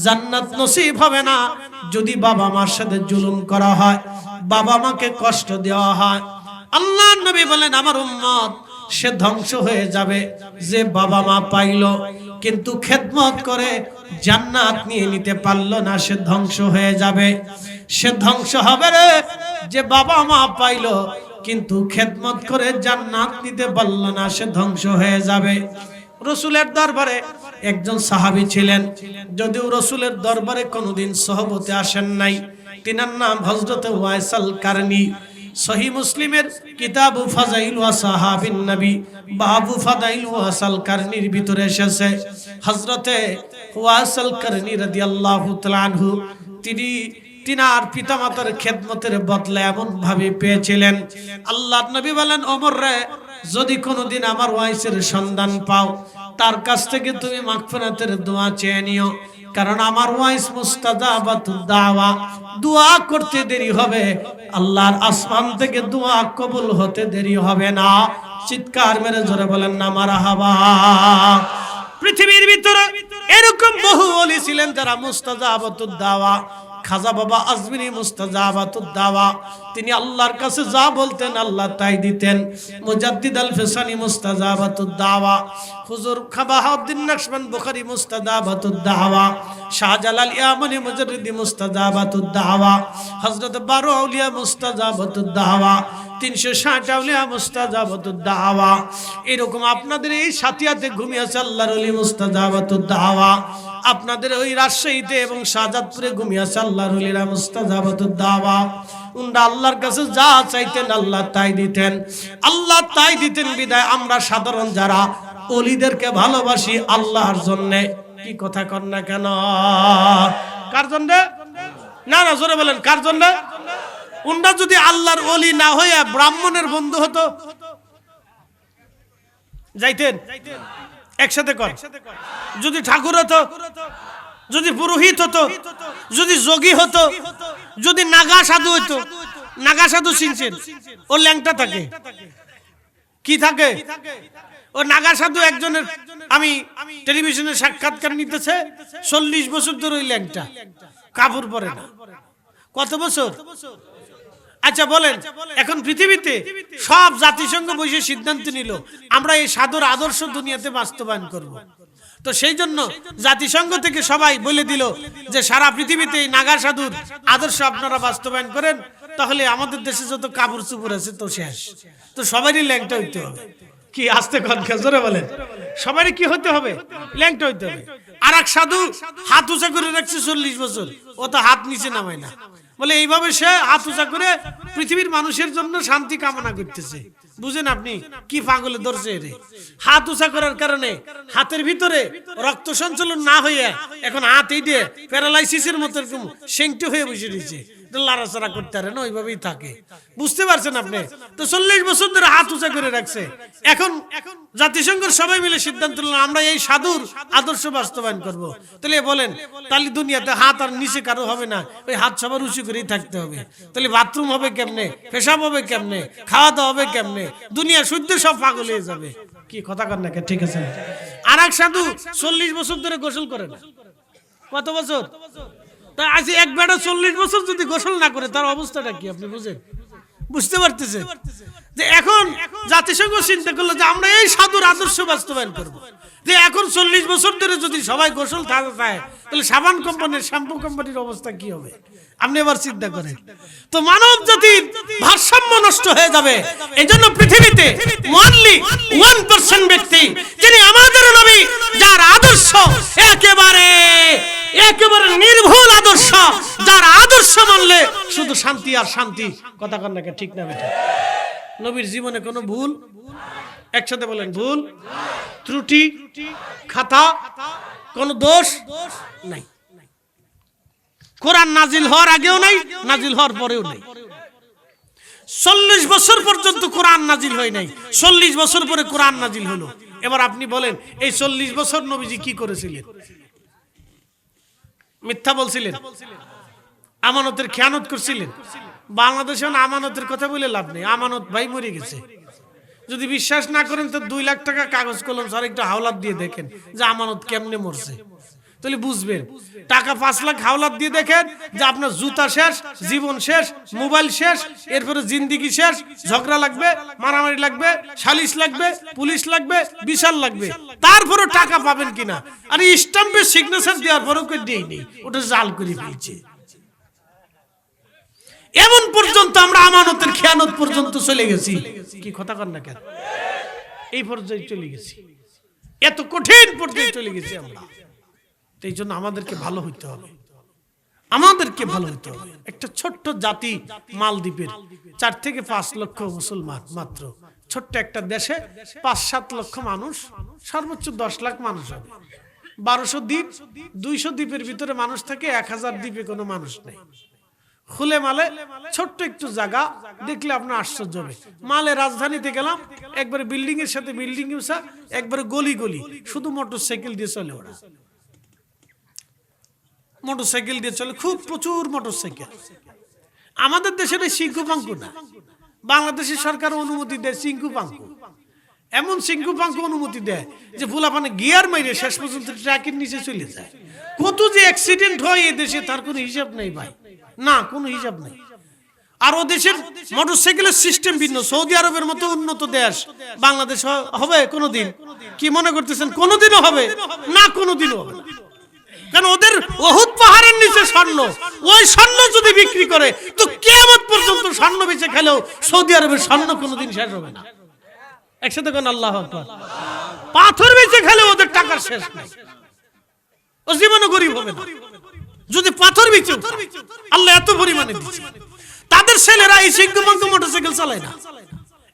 জান্নাত নসিব হবে না। যদি বাবা মার সাথে জুলুম করা হয়, বাবা মাকে কষ্ট দেওয়া হয়, আল্লাহর নবী বলেন, আমার উম্মত সে ধ্বংস হয়ে যাবে যে বাবা মা পাইলো কিন্তু খেদমত করে জান্নাত নিয়ে নিতে পারলো না, সে ধ্বংস হয়ে যাবে। সে ধ্বংস হবে রে যে বাবা মা পাইলো কিন্তু খেদমত করে জান্নাত নিতে পারলো না, সে ধ্বংস হয়ে যাবে। রসুলের দরবারে একজন সাহাবী ছিলেন, যদিও রসুলের দরবারে কোনোদিন সহবতে আসেন নাই। তিনার নাম হযরত ওয়াইসাল কারনী। সহিহ মুসলিমের কিতাবু ফাযাইল ওয়া সাহাবিন নবী বাবু ফাযাইল ওয়াসাল কারনির ভিতরে এসেছে হযরতে ওয়াসাল কারনি রাদিয়াল্লাহু তাআলা আনহু তিনার পিতামাতার খেদমতের বদলে এমন ভাবে পেয়েছিলেন। আল্লাহর নবী বলেন, ওমর রে, যদি কোনোদিন আমার ওয়াইসের সন্ধান পাও, তার কাছ থেকে তুমি মাগফিরাতের দোয়া চেয়ে নিও, কারণ আমার ওয়াইস মুস্তাজাবাতুদ দাওয়া, দোয়া করতে দেরি হবে, আল্লাহর আসমান থেকে দোয়া কবুল হতে দেরি হবে না। চিৎকার মেরে জোরে বলেন না মারহাবা। পৃথিবীর ভিতরে এরকম বহু ওলি ছিলেন যারা মুস্তাজাবাতুদ দাওয়া। খাজা বাবা আজমিরি মুস্তাজাবাতুদ দাওয়া, তিনি আল্লাহর কাছে যা বলতেন আল্লাহ তাই দিতেন। মুজাদ্দিদ আল ফিসানি মুস্তাজাবাতুদ দাওয়া, হুজুর বাহাউদ্দিন নকশবন্দ বুখারী মুস্তাজাবাতুদ দাওয়া, শাহজালাল ইয়ামানি মুজাদ্দিদি মুস্তাজাবাতুদ দাওয়া, হযরত বারো আউলিয়া মুস্তাজাবাতুদ দাওয়া, 360 আউলিয়া মুস্তাজাবাতুদ দাওয়া। এরকম আপনাদের এই সাথিয়াতে ঘুমিয়ে আছে আল্লাহর ওলি মুস্তাজাবাতুদ দাওয়া। আপনাদের ওই রাজশাহীতে এবং শাহজাদপুরে ঘুমিয়ে আছে আল্লাহর ওলিরা মুস্তাজাবাতুদ দাওয়া। উনরা আল্লাহর কাছে যা চাইতেন আল্লাহ তাই দিতেন, আল্লাহ তাই দিতেন। বিদায় আমরা সাধারণ যারা ওলিদেরকে ভালোবাসি আল্লাহর জন্য। কি কথা কর না কেন? কার জন্য? না না, জোরে বলেন, কার জন্য? উনরা যদি আল্লাহর ওলি না হয়ে ব্রাহ্মণের বন্ধু হতো, যাইতেন? একসাথে কর। যদি ঠাকুর হতো, যদি পুরোহিত হতো, যদি যোগী হতো, যদি নাগা সাধু হতো। নাগা সাধু চিনছেন? ও ল্যাংটা থাকে। কি থাকে? ও নাগা সাধু একজনের, আমি টেলিভিশনে সাক্ষাৎকার নিতেছে, 40 বছর ধরে ওই ল্যাংটা, কাপড় পরে না। কত বছর? আচ্ছা বলেন, এখন পৃথিবীতে সব জাতিসংঘ বসে সিদ্ধান্ত নিল আমরা এই সাধুর আদর্শ দুনিয়াতে বাস্তবায়ন করব। তো সেই জন্য জাতিসংঘ থেকে সবাই বলে দিল যে সারা পৃথিবীতে এই নাগা সাধুর আদর্শ আপনারা বাস্তবায়ন করেন, তাহলে আমাদের দেশে যত কাপড় চুপড় আছে তো শেষ। তো সবারই ল্যাংটা হইতে হবে। কি আসতে কথা জোরে বলেন, সবারই কি হতে হবে? ল্যাংটা হইতে হবে। আর এক সাধু হাত উঁচা করে রাখছে 40 বছর, ও তো হাত নিচে নামায় না। বলে এইভাবে সে হাত উঁচা করে পৃথিবীর মানুষের জন্য শান্তি কামনা করতেছে। বুঝেন আপনি কি পাগলে ধরছে রে? হাত উঁচা করার কারণে হাতের ভিতরে রক্ত সঞ্চালন না হয়ে এখন হাত এই দিয়ে প্যারালাইসিসের মতো এরকম সেংটে হয়ে বসে রয়েছে, লাড়াচাড়া করতে পারে না, ওইভাবেই থাকে। বুঝতে পারছেন আপনি? তো 40 বছর ধরে হাত উঁচা করে রাখছে। এখন জাতিসংঘের সবাই মিলে সিদ্ধান্ত নিল আমরা এই সাধুর আদর্শ বাস্তবায়ন করব। তাহলে বলেন, তাহলে দুনিয়াতে হাত আর নিচে কারো হবে না, ওই হাত সবার উঁচু করেই থাকতে হবে। তাহলে বাথরুম হবে কেমনে? পেশাব হবে কেমনে? খাওয়া দাওয়া হবে কেমনে? দুনিয়া শুদ্ধ সব পাগল হয়ে যাবে। কি কথা কর না? ঠিক আছে। আর এক সাধু 40 বছর ধরে গোসল করে না। কত বছর? তা আজ এক বেটা 40 বছর যদি গোসল না করে তার অবস্থাটা কি আপনি বুঝেন? বুঝতে পারতেছেন যে এখন জাতিসংঘ চিন্তা করলো যে আমরা এই সাধুর আদর্শ বাস্তবায়ন করব। যে এখন 40 বছর ধরে যদি সবাই গোসল থাকে তাহলে সাবান কোম্পানির, শ্যাম্পু কোম্পানির অবস্থা কি হবে? আপনি এবার চিন্তা করেন। তো মানব জাতির ভারসাম্য নষ্ট হয়ে যাবে। এজন্য পৃথিবীতে অনলি 1% ব্যক্তি যিনি আমাদের নবী, যার আদর্শ একেবারে নির্ভুল আদর্শ, যার আদর্শ মানলে শুধু শান্তি আর শান্তি। কথা কন না ঠিক না বেটা? নবীর জীবনে কোনো ভুল, একসাথে বলেন, ভুল, ত্রুটি, খাতা, কোন দোষ নাই। কোরআন নাজিল হওয়ার আগেও নাই, নাজিল হওয়ার পরেও নাই। 40 বছর পর্যন্ত কোরআন নাজিল হয় নাই, 40 বছর পরে কোরআন নাজিল হলো। এবার আপনি বলেন এই 40 বছর নবীজি কি করেছিলেন? মিথ্যা বলছিলেন, আমানতের খেয়ানত করছিলেন। বাংলাদেশে আমানতের কথা বলে লাভ নেই, আমানত ভাই মরে গেছে। যদি বিশ্বাস না করেন তো 2 লাখ টাকা কাগজ কলম স্যার একটু হাওলাত দিয়ে দেখেন যে আমানত কেমনে মরছে, তাহলে বুঝবেন। টাকা 5 লাখ হাওলাত দিয়ে দেখেন যে আপনার জুতা শেষ, জীবন শেষ, মোবাইল শেষ, এরপরে জিন্দিগি শেষ, ঝগড়া লাগবে, মারামারি লাগবে, সালিশ লাগবে, পুলিশ লাগবে, বিচার লাগবে, তারপরে টাকা পাবেন কিনা। আর স্ট্যাম্পে সিগনেচার দেওয়ার পরেও কেউ দেয়নি, ওটা জাল করে ফেলছে। এমন পর্যন্ত আমরা আমানতের খেয়ানত পর্যন্ত চলে গেছি। কি কথা কর না কেন? এই পর্যায়ে চলে গেছি, এত কঠিন পর্যায়ে চলে গেছি আমরা। এই জন্য আমাদেরকে ভালো হইতে হবে। আমাদেরকে ভালো হতে হবে। একটা ছোট্ট জাতি মালদ্বীপের 4 থেকে 5 লক্ষ মুসলমান মাত্র, ছোট্ট একটা দেশে 5-7 লক্ষ মানুষ, সর্বোচ্চ 10 লাখ মানুষ হবে। 1200 দ্বীপ, 200 দ্বীপের ভিতরে মানুষ থাকে, 1000 দ্বীপে কোনো মানুষ নেই। খুলে মালে ছোট্ট একটু জায়গা, দেখলে আপনার আশ্চর্য হবে। মালে রাজধানীতে গেলাম, একবারে বিল্ডিং এর সাথে বিল্ডিং উঠা, একবারে গলি গলি, শুধু মোটরসাইকেল দিয়ে চলে ওরা, মোটরসাইকেল দিয়ে চলে, খুব প্রচুর মোটরসাইকেল। আমাদের দেশের সিংকু পাঙ্কু না, বাংলাদেশের সরকার অনুমতি দেয় সিংকু পাঙ্কু, এমন সিংকু পাঙ্কু অনুমতি দেয় যে ফুলাপানে গিয়ার মাইরে শেষ পর্যন্ত ট্রাকের নিচে চলে যায়। কত যে অ্যাক্সিডেন্ট হয় এই দেশে তার কোনো হিসাব নেই ভাই, না কোনো হিসাব নেই। আর ও দেশের মোটরসাইকেলের সিস্টেম ভিন্ন। সৌদি আরবের মতো উন্নত দেশ বাংলাদেশ হবে কোনোদিন? কি মনে করতেছেন কোনোদিনও হবে না? কোনোদিনও হবে না। কারণ ওদের উহুদ পাহাড়ের নিচে স্বর্ণ, ওই স্বর্ণ যদি বিক্রি করে তো কিয়ামত পর্যন্ত স্বর্ণ বেচে খেলেও সৌদি আরবের স্বর্ণ কোনোদিন শেষ হবে না। একসাথে কোন আল্লাহু আকবার। পাথর বেচে খেলে ওদের টাকার শেষ নেই, ও জীবনও গরিব হবে না যদি পাথর বেচে। আল্লাহ এত পরিমাণে দিচ্ছে। তাদের ছেলেরা এই সিংকুপাঙ্কু মোটরসাইকেল চালায় না,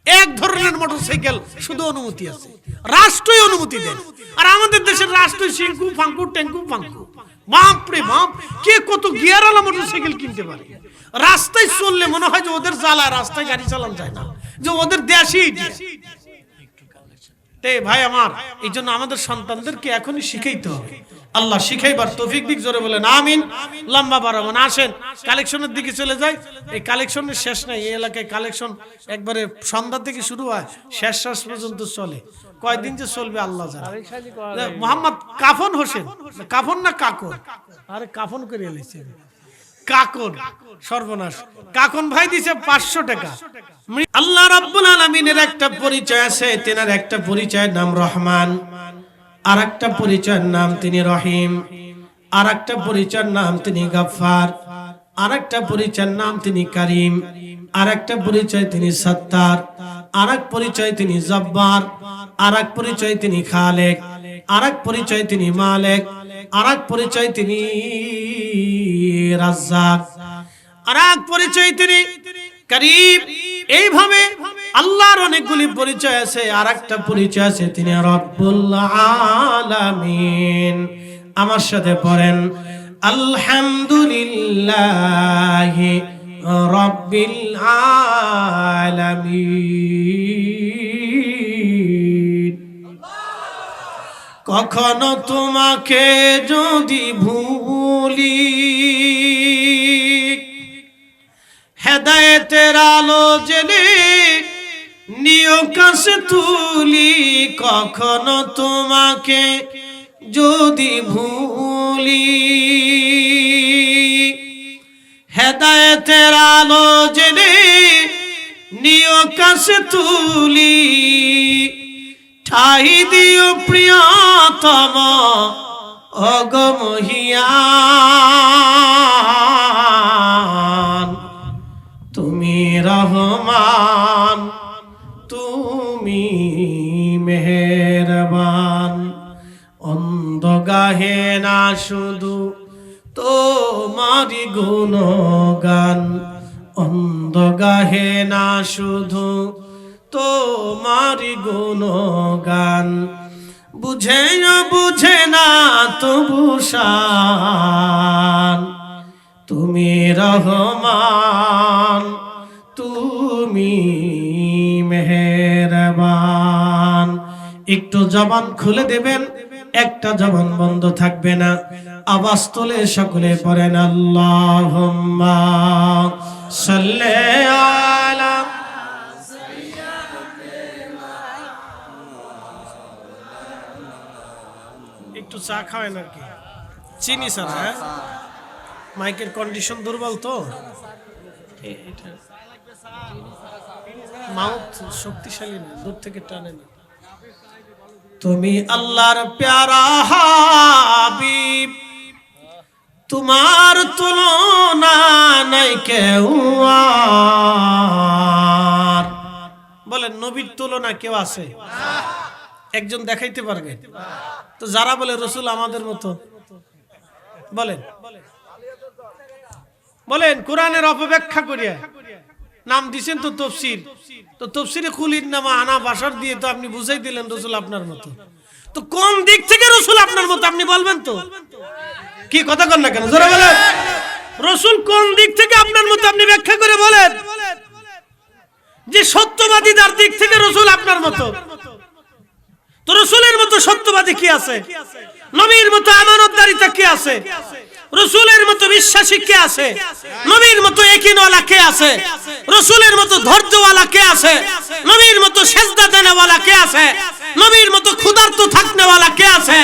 এক ধরনের মোটরসাইকেল শুধু অনুমতি আছে, রাষ্ট্রই অনুমতি দেন। আর আমাদের দেশের রাষ্ট্রই সিংকু ফাঙ্কু ট্যাঙ্কু ফাঙ্কু, বাপ রে বাপ, কে কত গিয়ারওয়ালা মোটরসাইকেল কিনতে পারে। রাস্তায় চললে মনে হয় যে ওদের জ্বালা, রাস্তায় গাড়ি চালানো যায় না, যে ওদের দেশই। ভাই আমার, এই জন্য আমাদের সন্তানদেরকে এখনই শিখাইতে হবে। আল্লাহ শিখাইবার তৌফিক দিক, জোরে বলেন আমিন। লম্বা বাড়াবো না, আসেন কালেকশনের দিকে চলে যাই। এই কালেকশনের শেষ নাই, এই এলাকায় কালেকশন একবারে সন্ধ্যা থেকে শুরু হয়, শেষ পর্যন্ত চলে। কয়দিন যে চলবে আল্লাহ জানে। মোহাম্মদ কাফন হোসেন, কাফন না কাকন, আরে কাফন করে এলেছে কাকন, সর্বনাশ। কাকন ভাই দিছে 500 টাকা। আল্লাহ রাব্বুল আলামিনের একটা পরিচয় আছে, তেনার একটা পরিচয়ের নাম রহমান, আর একটা পরিচয়ের নাম তিনি রহিম, আর একটা পরিচয়ের নাম তিনি গাফফার, আর একটা পরিচয়ের নাম তিনি কারিম, আর একটা পরিচয় তিনি সত্তার, আর এক পরিচয় তিনি জব্বার, আর এক পরিচয় তিনি খালেক, আর এক পরিচয় তিনি মালিক, আর এক পরিচয় তিনি রাজ্জাক, আর এক পরিচয় তিনি করিম। এইভাবে আল্লাহর অনেকগুলি পরিচয় আছে। আর একটা পরিচয় আছে তিনি রব্বুল আলামিন। আমার সাথে পড়েন আলহামদুলিল্লাহি রব্বিল আলামিন। কখনো তোমাকে যদি ভুলি, হেদায়েতের আলো জেলে নিও কাছে তুলি। কখনো তোমাকে যদি ভুলি, হেদায়েতের আলো জেলে নিও কাছে তুলি। ঠাই দিও প্রিয়তম অগমহিয়ান। তুমি রহমান, তুমি মেহেরবান। অন্ধ গাহে না শুধু তোমারি গুণগান, অন্ধ গাহে না শুধু তোমারি গুণগান। বুঝে বুঝে না তবু শান। তুমি রহমান, তুমি মেহেরবান। একটু জবান খুলে দেবেন, একটা জবান বন্ধ থাকবে না। আওয়াজ তোলে সকলে পড়েন আল্লাহুম্মা সাল্লি আলা। একটু চা খাওয়ায় নাকি? চিনি স্যার। হ্যাঁ, মাইকের কন্ডিশন দুর্বল তো, মাউথ শক্তিশালী না, দূর থেকে টানে না। তুমি আল্লাহর প্যারা হাবিব, তোমার তুলনা নাই কেউ আর। বলেন নবীর তুলনা কেউ আছে? একজন দেখাইতে পারবে? তো যারা বলে রসুল আমাদের মতো, বলেন বলেন কোরআনের অপব্যাখ্যা করিয়া নাম দিছেন তো তাফসীর, তো তাফসীরে কুলিন নামা আনা বাশার দিয়ে তো আপনি বুঝাই দিলেন রাসূল আপনার মতো। তো কোন দিক থেকে রাসূল আপনার মতো আপনি বলবেন তো? কি কথা কন না কেন, জোরে বলেন। রাসূল কোন দিক থেকে আপনার মতো আপনি ব্যাখ্যা করে বলেন যে সত্যবাদীদের দিক থেকে রাসূল আপনার মতো। তো রাসূলের মতো সত্যবাদী কি আছে? নবীর মতো আমানতদারিতা কি আছে? রাসূলের মতো বিশ্বাসী কে আছে? নবীর মতো ইয়াকিনওয়ালা কে আছে? রাসূলের মতো ধৈর্যওয়ালা কে আছে? নবীর মতো সিজদা দেনেওয়ালা কে আছে? নবীর মতো ক্ষুধার্ত থাকনেওয়ালা কে আছে?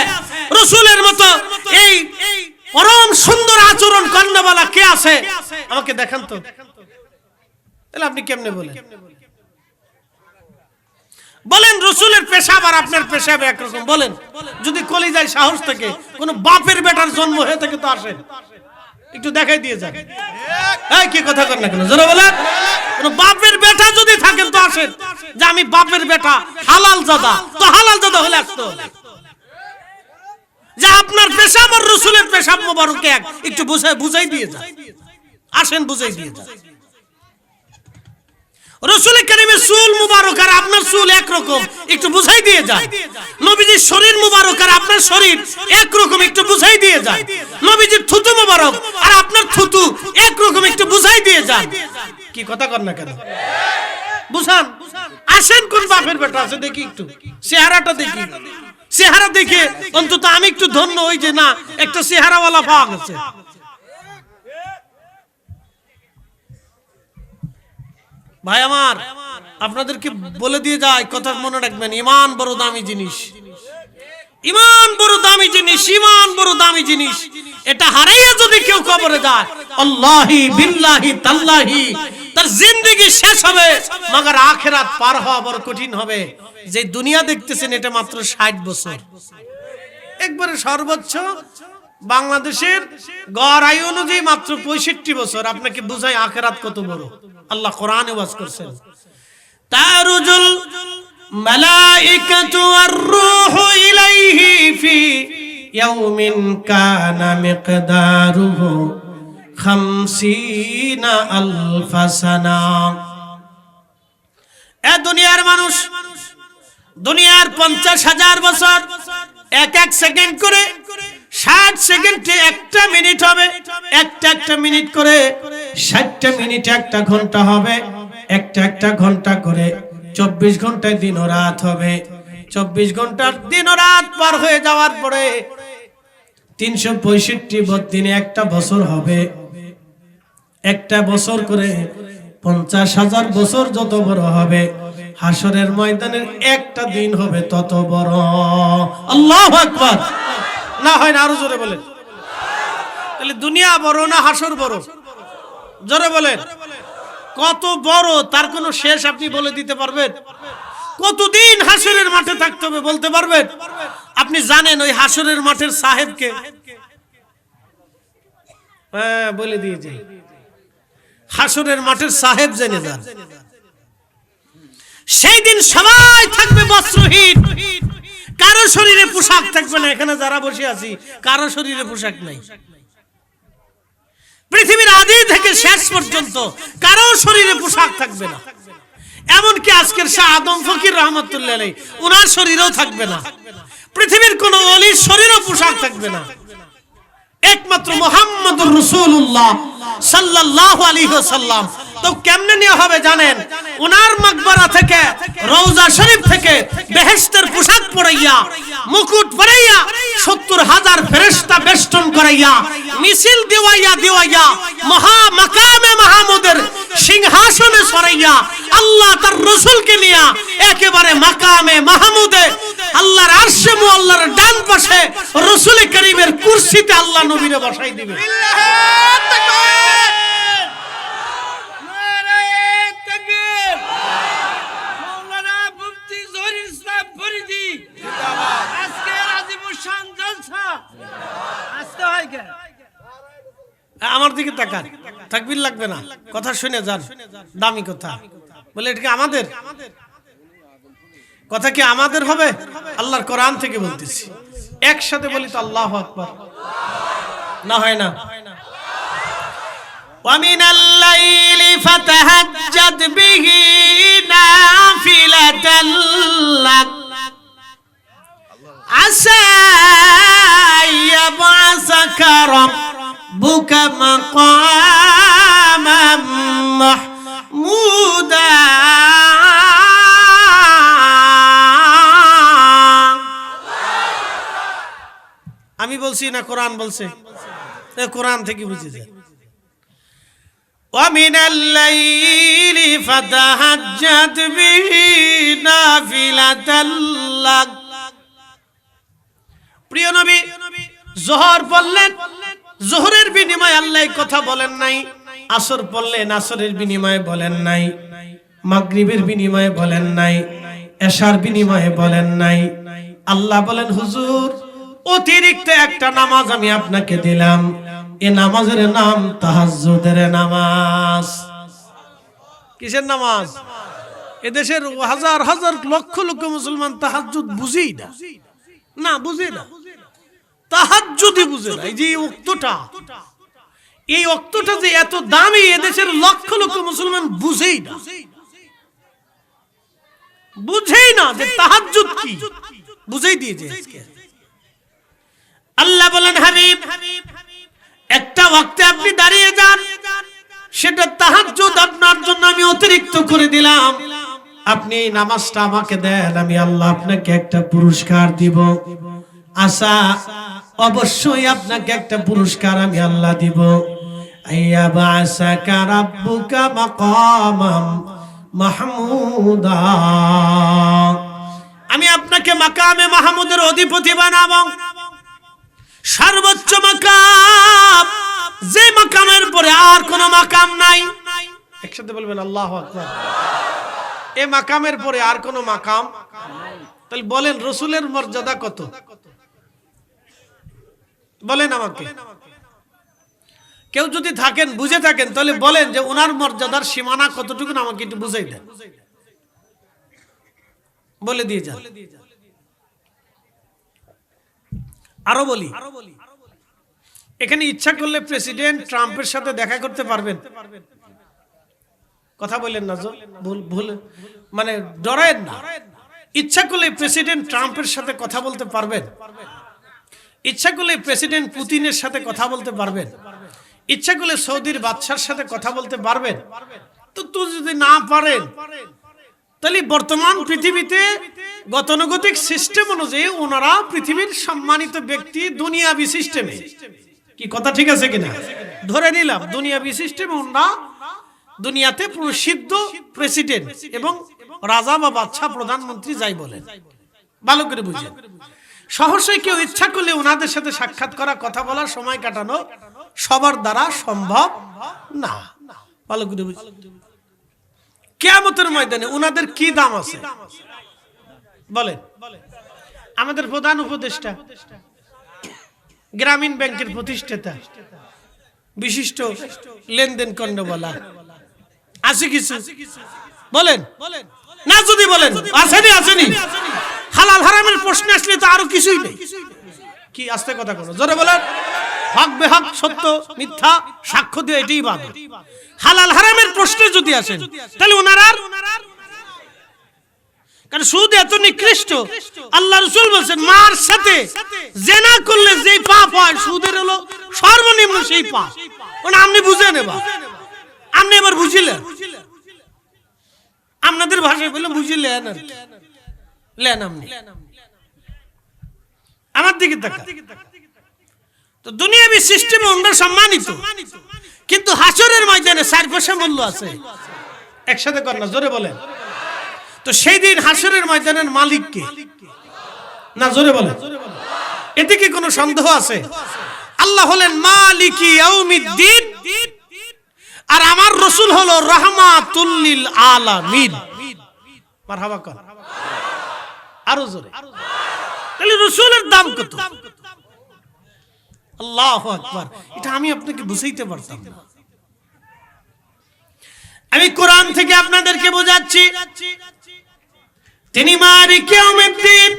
রাসূলের মতো এই পরম সুন্দর আচরণ করনেওয়ালা কে আছে? আমাকে দেখান তো। তাহলে আপনি কেমনে বলেন? বলেন রাসূলের পেশাব আর আপনার পেশাব একরকম? বলেন যদি কলিজায় সাহস থাকে, কোন বাপের বেটার জন্ম হয়ে থাকে তো আসেন একটু দেখাই দিয়ে যান। এই কি কথা কর না কেন, জোরে বলেন। কোন বাপের বেটা যদি থাকেন তো আসেন, যে আমি বাপের বেটা হালাল জাদা, তো হালাল জাদা হলে আসতো। যে আপনার পেশাব আর রাসূলের পেশাব মোবারক এক, একটু বুঝাই দিয়ে যান। আসেন বুঝাই দিয়ে যান। রাসূল কারীমের চুল মুবারক আর আপনার চুল একরকম, একটু বুঝাই দিয়ে যায়। নবীজির শরীর মুবারক আর আপনার শরীর একরকম, একটু বুঝাই দিয়ে যায়। নবীজির থুতু মুবারক আর আপনার থুতু একরকম, একটু বুঝাই দিয়ে যান। কি কথা কর না কেন, বুঝান। আসেন কোন বাপের বেটা আছে দেখি, একটু চেহারাটা দেখি। চেহারা দেখে অন্তত আমি একটু ধন্য হই যে না, একটা চেহারাওয়ালা পাওয়া গেছে। ভাই আমার, আপনাদেরকে বলে দিয়ে যায়, কথা মনে রাখবেন, ঈমান বড় দামি জিনিস। ঈমান বড় দামি জিনিস, ঈমান বড় দামি জিনিস। এটা হারাইয়া যদি কেউ কবরে যায়, আল্লাহি বিল্লাহি তাল্লাহি তার জিন্দেগি শেষ হবে, মাগার আখিরাত পার হওয়া বড় কঠিন হবে। যে দুনিয়া দেখতেছেন এটা মাত্র 60 বছর, একবারে সর্বোচ্চ বাংলাদেশের গড় আয়ু অনুযায়ী মাত্র 65 বছর। আপনাকে বুঝাই আখিরাত কত বড়। আল্লাহ কোরআনে ওয়াজ করছেন, তারুজুল মালাইকাতু ওয়ার রূহু ইলাইহি ফি ইয়াউমিন কানা মিকদারুহু 50,000 সানা। এ দুনিয়ার মানুষ, দুনিয়ার 50,000 বছর, এক এক সেকেন্ড করে 60 সেকেন্ডে একটা মিনিট হবে, একটা মিনিট করে 60টা মিনিটে একটা ঘন্টা হবে, একটা ঘন্টা করে 24 ঘন্টায় দিন ও রাত হবে। 24 ঘন্টার দিন ও রাত পার হয়ে যাওয়ার পরে 365 দিনে একটা বছর হবে। একটা বছর করে 50,000 বছর যত বড় হবে, হাসরের ময়দানের একটা দিন হবে তত বড়। আল্লাহু আকবার। না হয় না, আরো জোরে বলেন। তাহলে দুনিয়া বড় না হাসর বড়? জোরে বলেন। কত বড় তার কোনো শেষ আপনি বলে দিতে পারবেন? কতদিন হাসরের মাঠে থাকতে হবে বলতে পারবেন? আপনি জানেন ওই হাসরের মাঠের সাহেবকে? হ্যাঁ, বলে দিয়েছে। হাসরের মাঠের সাহেব জেনে যান। সেই দিন সবাই থাকবে বস্ত্রহীন, কারো শরীরে পোশাক থাকবে না। এখানে যারা বসে আছি কারো শরীরে পোশাক নাই। পৃথিবীর আদি থেকে শেষ পর্যন্ত কারো শরীরে পোশাক থাকবে না। এমনকি আজকের শাহ আদম ফকির রহমতুল্লাহ আলাইহি ওনার শরীরেও থাকবে না। পৃথিবীর কোন ওলির শরীরেও পোশাক থাকবে না। একমাত্র মুহাম্মদুর রাসূলুল্লাহ সাল্লাল্লাহু আলাইহি ওয়াসাল্লাম। তো কেমনে নিয়ে হবে জানেন? ওনার মাকবারা থেকে, রওজা শরীফ থেকে বেহেশতের পোশাক পরাইয়া, মুকুট পরাইয়া, 70,000 ফেরেশতা বেষ্টন করাইয়া, মিছিল দিওয়াইয়া মহা মাকামে মাহমুদের সিংহাসনে সরাইয়া আল্লাহ তার রাসূলকে নিয়ে একেবারে মাকামে মাহমুদে আল্লাহর আরশে মুআল্লার ডান পাশে রাসূল কারীমের কুরসিতে আল্লাহ নবীরে বসাই দিবেন। আমার দিকে তাকান, তাকবীর লাগবে না, কথা শুনে যান, দামি কথা বলে। এটা কি আমাদের কথা? কি আমাদের হবে? আল্লাহর কোরআন থেকে বলতেছি, একসাথে বলি তো আল্লাহু আকবার। না হয় না? ومن الليل فتهجد به نافلة لك عسى أن يبعثك ربك مقاما محمودا আমি বলছি না কোরআন বলছে? কোরআন থেকে বুঝে যায়। ومن الليل فتهجد به نافلة لك। প্রিয় নবী যোহর পড়লেন, যোহরের বিনিময়ে আল্লাহ কথা বলেন নাই। আসর পড়লেন, আসরের বিনিময়ে বলেন নাই। মাগরিবের বিনিময়ে বলেন নাই। এশার বিনিময়ে বলেন নাই। আল্লাহ বলেন, হুজুর অতিরিক্ত একটা নামাজ আমি আপনাকে দিলাম, এই নামাজের নাম তাহাজ্জুদের নামাজ। কিসের নামাজ? এদেশের হাজার হাজার লক্ষ লক্ষ মুসলমান তাহাজ্জুদ বুঝেই না, না বুঝে না, তাহাজ্জুদই বুঝে না। এই যে এই ওয়াক্তটা যে এত দামি, এদেশের লক্ষ লক্ষ মুসলমান বুঝেই না, বুঝেই না যে তাহাজ্জুদ কি, বুঝেই দিয়েছে। আল্লাহ বলেন, হাবিব একটা ওয়াক্তে আপনি দাঁড়িয়ে যান, সেটা তাহাজ্জুদ আপনার জন্য আমি অতিরিক্ত করে দিলাম। আপনি এই নামাজটা আমাকে দেন, আমি আল্লাহ আপনাকে একটা পুরস্কার দিব। আশা অবশ্যই আপনাকে একটা পুরস্কার আমি আল্লাহ দিব। আইয়া বাসাকা রাব্বুকা মাকামাম মাহমুদা, আমি আপনাকে মাকামে মাহমুদের অধিপতি বানাবো। সর্বোচ্চ মাকাম, যে মাকামের পরে আর কোন মাকাম নাই। একসাথে বলবেন আল্লাহু আকবার। এই মাকামের পরে আর কোন মাকাম। তাহলে বলেন রাসূলের মর্যাদা কত? বলেন আমাকে। কেউ যদি থাকেন, বুঝে থাকেন, তাহলে বলেন যে ওনার মর্যাদার সীমানা কতটুকু আমাকে একটু বুঝাই দেন, বলে দিয়ে যান। আরো বলি, এখানে ইচ্ছা করলে প্রেসিডেন্ট ট্রাম্পের সাথে দেখা করতে পারবেন। কথা বলেন না, ভুল মানে ডরেন না। ইচ্ছা করলে প্রেসিডেন্ট ট্রাম্পের সাথে কথা বলতে পারবেন। ইচ্ছা করলে প্রেসিডেন্ট পুতিনের সাথে কথা বলতে পারবেন। ইচ্ছা করলে সৌদির বাদশার সাথে কথা বলতে পারবেন। তো যদি না পারেন, তাহলে বর্তমান পৃথিবীতে গতানুগতিক সিস্টেম অনুযায়ী ওনারা পৃথিবীর সম্মানিত ব্যক্তি দুনিয়াবি সিস্টেমে। কি কথা ঠিক আছে কিনা? ধরে নিলাম দুনিয়াবি সিস্টেমে ওনারা দুনিয়াতে প্রসিদ্ধ প্রেসিডেন্ট এবং রাজা বা বাদশা, প্রধানমন্ত্রী যাই বলেন, ভালো করে বুঝেন। সহসা কেউ ইচ্ছা করলে ওনাদের সাথে সাক্ষাৎ করা, কথা বলার, সময় কাটানো সবার দ্বারা সম্ভব না। ভালো করে বুঝেন। কিয়ামতের ময়দানে ওনাদের কি দাম আছে বলেন? আমাদের প্রধান উপদেষ্টা, গ্রামীণ ব্যাংকের প্রতিষ্ঠাতা, বিশিষ্ট লেনদেন কর্ণবলা আছে কিছু বলেন না? যদি বলেন আসেনি, আসেনি। হালাল হারামের প্রশ্ন আসলে তো আরো কিছুই নেই। কি আস্তে কথা বলো, জোরে বলেন। হক বেহক, সত্য মিথ্যা সাক্ষ্য দিয়ে এটাই বাদ। হালাল হারামের প্রশ্নে যদি আসেন, তাহলে ওনারা, কারণ সুদ এত নিকৃষ্ট, আল্লাহ রাসূল বলেন মার সাথে জিনা করলে যে পাপ হয়, সুদের হলো সর্বনিম্ন সেই পাপ। ওনা আপনি বুঝে নেবা, আপনি এবার বুঝিলেন, আপনাদের ভাষায় বললাম বুঝিলেন, লেন আপনি আমার দিকে তাকান। তো দুনিয়াবি সিস্টেমে ওনারা সম্মানিত, কিন্তু হাসরের ময়দানে 4 পয়সা মূল্য আছে। একসাথে কর না, জোরে বলেন। তো সেই দিন হাসরের ময়দানের মালিক কে? না, জোরে বলেন। এতে কি কোনো সন্দেহ আছে? আল্লাহ হলেন মালিকি ইয়াউমিদ্দিন, আর আমার রাসূল হলো রাহমাতুল লিল আলামিন। মারহাবা কর আরো জোরে। তাহলে রাসূলের দাম কত? আল্লাহু আকবার। এটা আমি আপনাকে বুঝাইতে পারতাম না। আমি কোরআন থেকে আপনাদেরকে বোঝাচ্ছি। তিনি মালিক ইয়াউমিদ্দিন।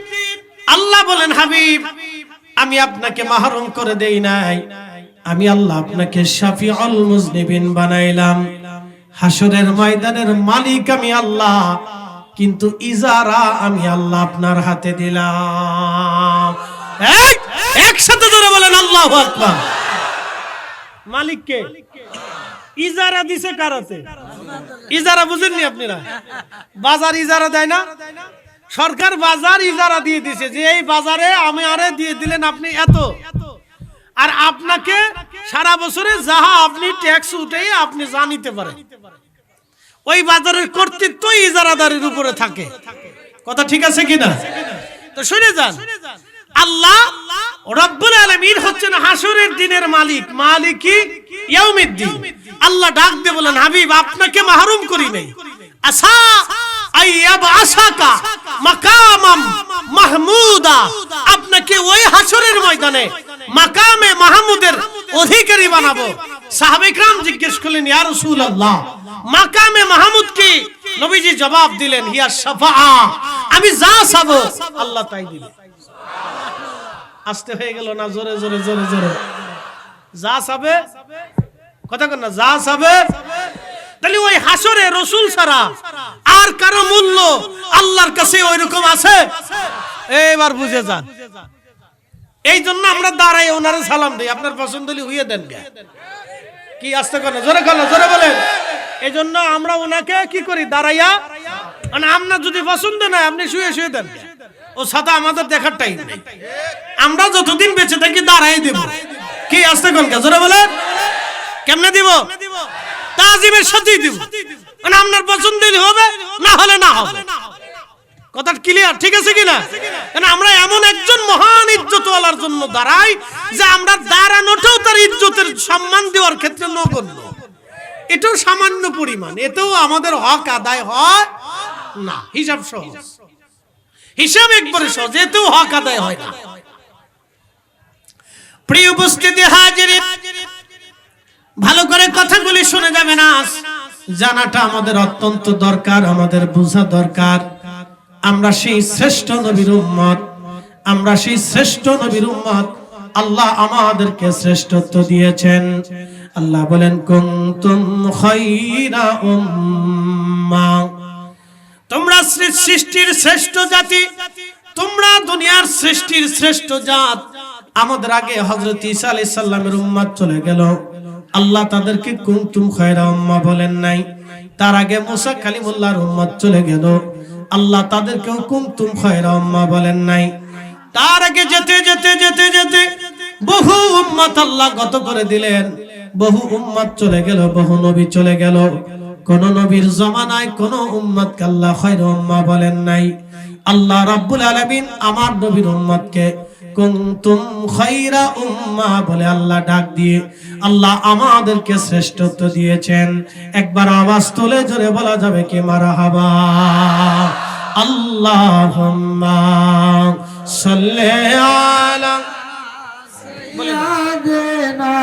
আল্লাহ বলেন, হাবিব আমি আপনাকে মাহরুম করে দেই নাই, আমি আল্লাহ আপনাকে শাফিউল মুজনিবিন বানাইলাম, হাসরের ময়দানের মালিক আমি আল্লাহ, কিন্তু ইজারা আমি আল্লাহ আপনার হাতে দিলাম। একসাথে ধরে বলেন আল্লাহু আকবার। মালিক কে? ইজারা দিছে কার হাতে? ইজারা বুঝেননি আপনারা? বাজার ইজারা দেয় না? সরকার বাজার ইজারা দিয়ে দিছে যে এই বাজারে আমি আরে দিয়ে দিলেন আপনি এত, আর আপনাকে সারা বছরে যাহা আপনি ট্যাক্স উঠে আপনি জানিতে পারেন, ওই বাজারের কর্তৃত্ব ইজারাদারের উপরে থাকে। কথা ঠিক আছে কিনা? তো শুনে যান, আল্লাহ রব্বুল আলামিন হচ্ছেন হাসরের দিনের মালিক, মালিকি ইয়াউমিদ্দিন। আল্লাহ ডাক দিয়ে বলেন, হাবিব আপনাকে মাহরুম করি নাই, আসা আইয়াবআসাকা মাকামাম মাহমুদা, আপনাকে ওই হাসরের ময়দানে মাকামে মাহমুদের অধিকারী বানাবো। সাহাবায়ে کرام জিজ্ঞেস করলেন, ইয়া রাসূলুল্লাহ মাকামে মাহমুদ কি? নবীজি জবাব দিলেন, হিয়া শাফাআ, আমি যা চাবো আল্লাহ তাই দিবেন। আসতে হয়ে গেল না? জোরে জোরে জোরে জোরে। যা চাবে, কথা কন না, যা চাবে। তাহলে ওই হাসরে রাসূল ছাড়া আর কারো মূল্য আল্লাহর কাছে ওইরকম আছে? এবার বুঝে যান। এই জন্য আমরা দাঁড়াই ওনারে সালাম দিই, আপনার পছন্দ হলে হইয়ে দেন কি? আসতে কর না, জোরে কর না, জোরে বলেন। এই জন্য আমরা ওনাকে কি করি? দাঁড়াইয়া, মানে আপনার যদি পছন্দ না আপনি শুয়ে শুয়ে দেন, ও সাথে আমাদের দেখার টাইম নেই। আমরা যতদিন বেঁচে থাকি দাঁড়াই দেব। কি আসতে কোন জোরে বলেন? কেমনে দিব? তাজিমের সাথেই দিব, মানে আপনার পছন্দ হবে, না হলে না হবে। কথা ক্লিয়ার? ঠিক আছে কিনা? কারণ আমরা এমন একজন মহান ইজ্জতওয়ালার জন্য দাঁড়াই যে আমরা দাঁড়ানোটাও তার ইজ্জতের সম্মান দেওয়ার ক্ষেত্রে নগণ্য। এটাও সামান্য পরিমাণ, এতেও আমাদের হক আদায় হয় না। হিসাব সহজ, হিসাব একবারে সহজ, এতেও হক আদায় হয় না। প্রিয় উপস্থিতি হাজির, ভালো করে কথাগুলি শুনে যাবেন। আজ জানাটা আমাদের অত্যন্ত দরকার, আমাদের বোঝা দরকার। আমরা সেই শ্রেষ্ঠ নবীর উম্মত, আমরা সেই শ্রেষ্ঠ নবীর উম্মত। আল্লাহ আমাদেরকে শ্রেষ্ঠত্ব দিয়েছেন। আল্লাহ বলেন, কুনতুম খায়রা উম্মাহ, তোমরা সৃষ্টির শ্রেষ্ঠ জাতি, তোমরা দুনিয়ার সৃষ্টির শ্রেষ্ঠ জাত। আমাদের আগে হযরত ঈসা আলাইহিস সালামের উম্মত চলে গেল, আল্লাহ তাদেরকে কুনতুম খায়রা উম্মাহ বলেন নাই। তার আগে মুসা কালিমুল্লাহর উম্মত চলে গেল, আল্লাহ তাদেরকেও কুনতুম খায়রা উম্মাহ বলেন নাই। তার আগে যেতে যেতে যেতে যেতে বহু উম্মত আল্লাহ গত করে দিলেন, বহু উম্মত চলে গেল, বহু নবী চলে গেল। কোন নবীর জামানায় কোন উম্মতকে আল্লাহ খায়রা উম্মাহ বলেন নাই। আল্লাহ রাব্বুল আলামিন আমার নবীর উম্মতকে কুনতুম খায়রা উম্মাহ বলে আল্লাহ ডাক দিয়ে আল্লাহ আমাদেরকে শ্রেষ্ঠত্ব দিয়েছেন। একবার আওয়াজ তুলে জোরে বলা যাবে কি মারহাবা? আল্লাহুম্মা সাল্লি আলা সাইয়্যিদিনা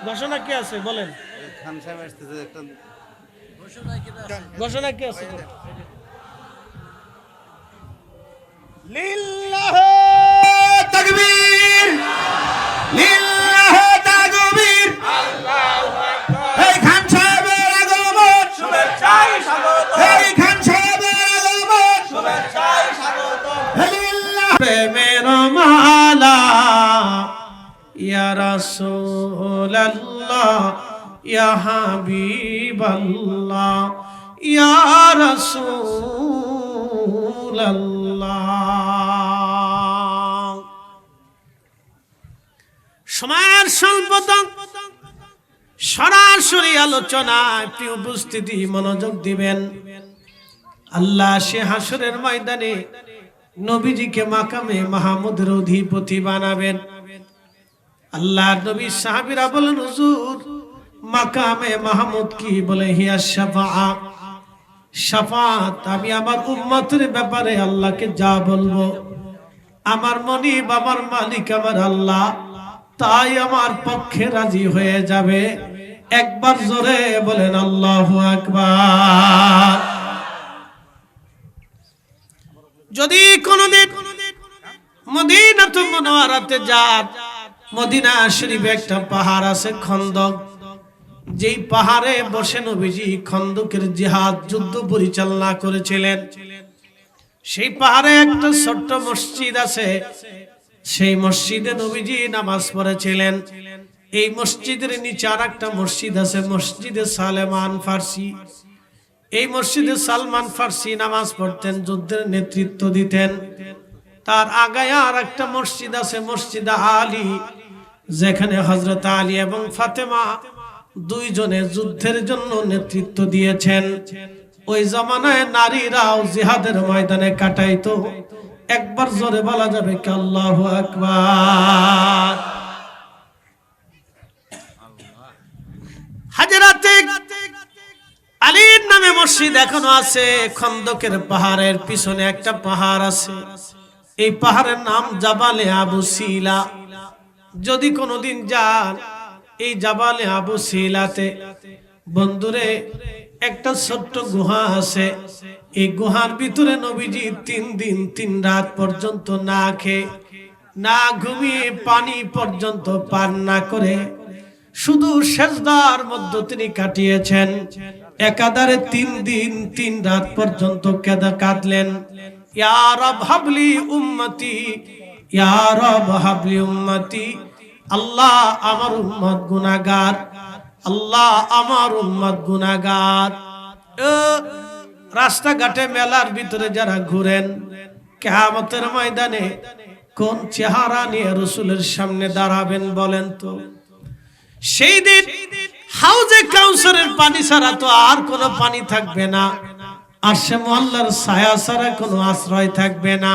ঘোষণা কি আছে বলেন? ঘোষণা কি আছে? লিল্লাহি তাকবীর, লিল্লাহি তাকবীর, আল্লাহু আকবার। এই খান সাহেবের আগমন শুভেচ্ছায় স্বাগত, এই খান সাহেবের আগমন শুভেচ্ছায় স্বাগত। লিল্লাহি প্রেমের মালা ইয়া রাসূলুল্লাহ, ইয়া হাবিবাল্লাহ, ইয়া রাসূলুল্লাহ। সময়ের স্বল্পতা, সরাসরি আলোচনায় প্রিয় উপস্থিতি মনোযোগ দিবেন। আল্লাহ সে হাসরের ময়দানে নবীজিকে মাকামে মাহমুদের অধিপতি বানাবেন। আল্লাহ নবী সাহাবীরা বলেন, হুজুর মাকামে মাহমুদ কি? বলে হিয়া শাফাআ, শাফাআত। আমি আমার উম্মতের ব্যাপারে আল্লাহকে যা বলবো, আমার মনিব, আমার মালিক, আমার আল্লাহ তাই আমার পক্ষে রাজি হয়ে যাবে। একবার জোরে বলেন আল্লাহু আকবার। যদি কোনদিন মদিনাতুল মুনাওয়ারাতে যান, মদিনা শরীফে একটা পাহাড় আছে খন্দক, যেই পাহাড়ে বসে নবীজি খন্দকের জিহাদ যুদ্ধ পরিচালনা করেছিলেন। সেই পাহাড়ে একটা ছোট্ট মসজিদ আছে, সেই মসজিদে নবীজি নামাজ পড়েছিলেন। এই মসজিদের নিচে আর একটা মসজিদ আছে, মসজিদে সালেমান ফার্সি। এই মসজিদে সালমান ফার্সি নামাজ পড়তেন, যুদ্ধের নেতৃত্ব দিতেন। তার আগায় আর একটা মসজিদ আছে, মসজিদ আলী, যেখানে হযরত আলী এবং ফাতেমা দুইজনে যুদ্ধের জন্য নেতৃত্ব দিয়েছেন। ওই জামানায় নারীরাও জিহাদের ময়দানে কাটাইতো। একবার জোরে বলা যাবে কি আল্লাহু আকবার। হাজরাতে আলীর নামে মসজিদ এখনো আছে। খন্দকের পাহাড়ের পিছনে একটা পাহাড় আছে, এই পাহাড়ের নাম জাবালে আবু সিলা। যদি কোনোদিন যান এই জাবালে আবু সিলাতে, বন্ধুরে একটা ছোট্ট গুহা আছে। এই গুহার ভিতরে নবীজি 3 দিন 3 রাত পর্যন্ত না খেয়ে না ঘুমিয়ে পানি পর্যন্ত পান না করে শুধু সেজদার মধ্যে তিনি কাটিয়েছেন। একাধারে 3 দিন 3 রাত পর্যন্ত কাঁদলেন, ইয়া রব হাবলি উম্মতি, ইয়া রব হাবলি উম্মতি। আল্লাহ আমার উম্মত গুনাহগার, আল্লাহ আমার উম্মত গুনাহগার। রাস্তাঘাটে মেলার ভিতরে যারা ঘুরেন, কিয়ামতের ময়দানে কোন চেহারা নিয়ে রাসূলের সামনে দাঁড়াবেন বলেন তো? সেই দিন হাউজে কাউসারের পানি ছাড়া তো আর কোনো পানি থাকবে না, আরশে মুআল্লার ছায়া ছাড়া কোনো আশ্রয় থাকবে না।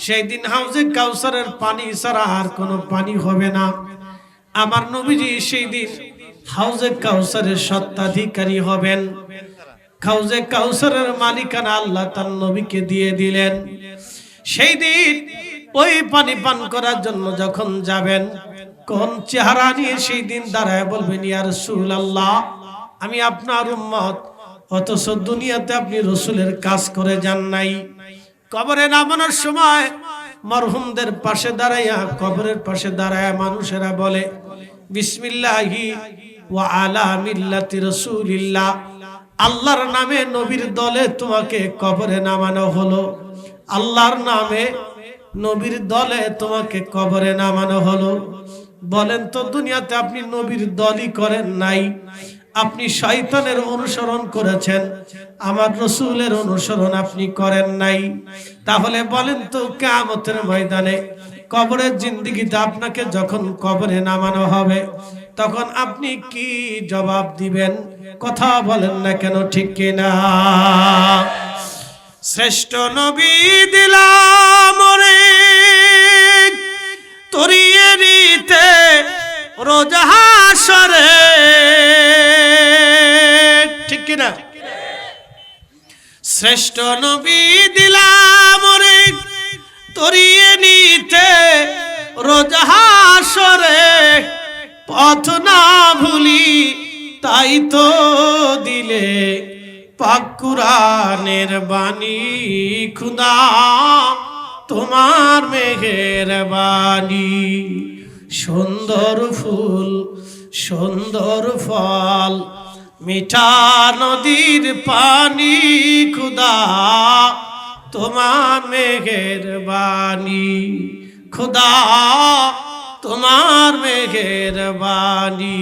সেই দিন হাউজে কাউসারের পানি ছাড়া আর কোনো পানি হবে না। আমার নবীজি সেই দিন হাউজে কাউসারের স্বত্বাধিকারী হবেন। হাউজে কাউসারের মালিকানা আল্লাহ তার নবীকে দিয়ে দিলেন। সেই দিন ওই পানি পান করার জন্য যখন যাবেন, কোন চেহারা নিয়ে সেই দিন দাঁড়ায় বলবেন, ইয়া রাসূলুল্লাহ আমি আপনার উম্মত, অথচ দুনিয়াতে আপনি রাসূলের কাজ করে যান নাই। কবরে নামানোর সময় মরহুমদের পাশে দাঁড়াইয়া, কবরের পাশে দাঁড়ায়া মানুষেরা বলে, বিসমিল্লাহি ওয়া আলা মিল্লাতি রাসূলিল্লাহ, আল্লাহর নামে নবীর দলে তোমাকে কবরে নামানো হলো। আল্লাহর নামে নবীর দলে তোমাকে কবরে নামানো হলো। বলেন তো, দুনিয়াতে আপনি নবীর দলই করেন নাই, আপনি শয়তানের অনুসরণ করেছেন, আমার রাসূলের অনুসরণ আপনি করেন নাই। তাহলে বলেন তো, কিয়ামতের ময়দানে কবরের জিন্দেগিতে আপনাকে যখন কবরে নামানো হবে, তখন আপনি কি জবাব দিবেন? কথা বলেন না কেন, ঠিক কিনা? শ্রেষ্ঠ নবী দিলাম রে তরিয়ে নিতে রোজ হাসরে, ঠিক কিনা? শ্রেষ্ঠ নবী দিলাম রে তরিয়ে নিতে রোজ হাসরে, পথ না ভুলি তাই তো দিলে পাক কুরআনের বাণী। খুদা তোমার মেহেরবানি, সুন্দর ফুল সুন্দর ফল মিঠা নদীর পানি, খুদা তোমার মেহেরবানি, খুদা তোমার মেহেরবানি।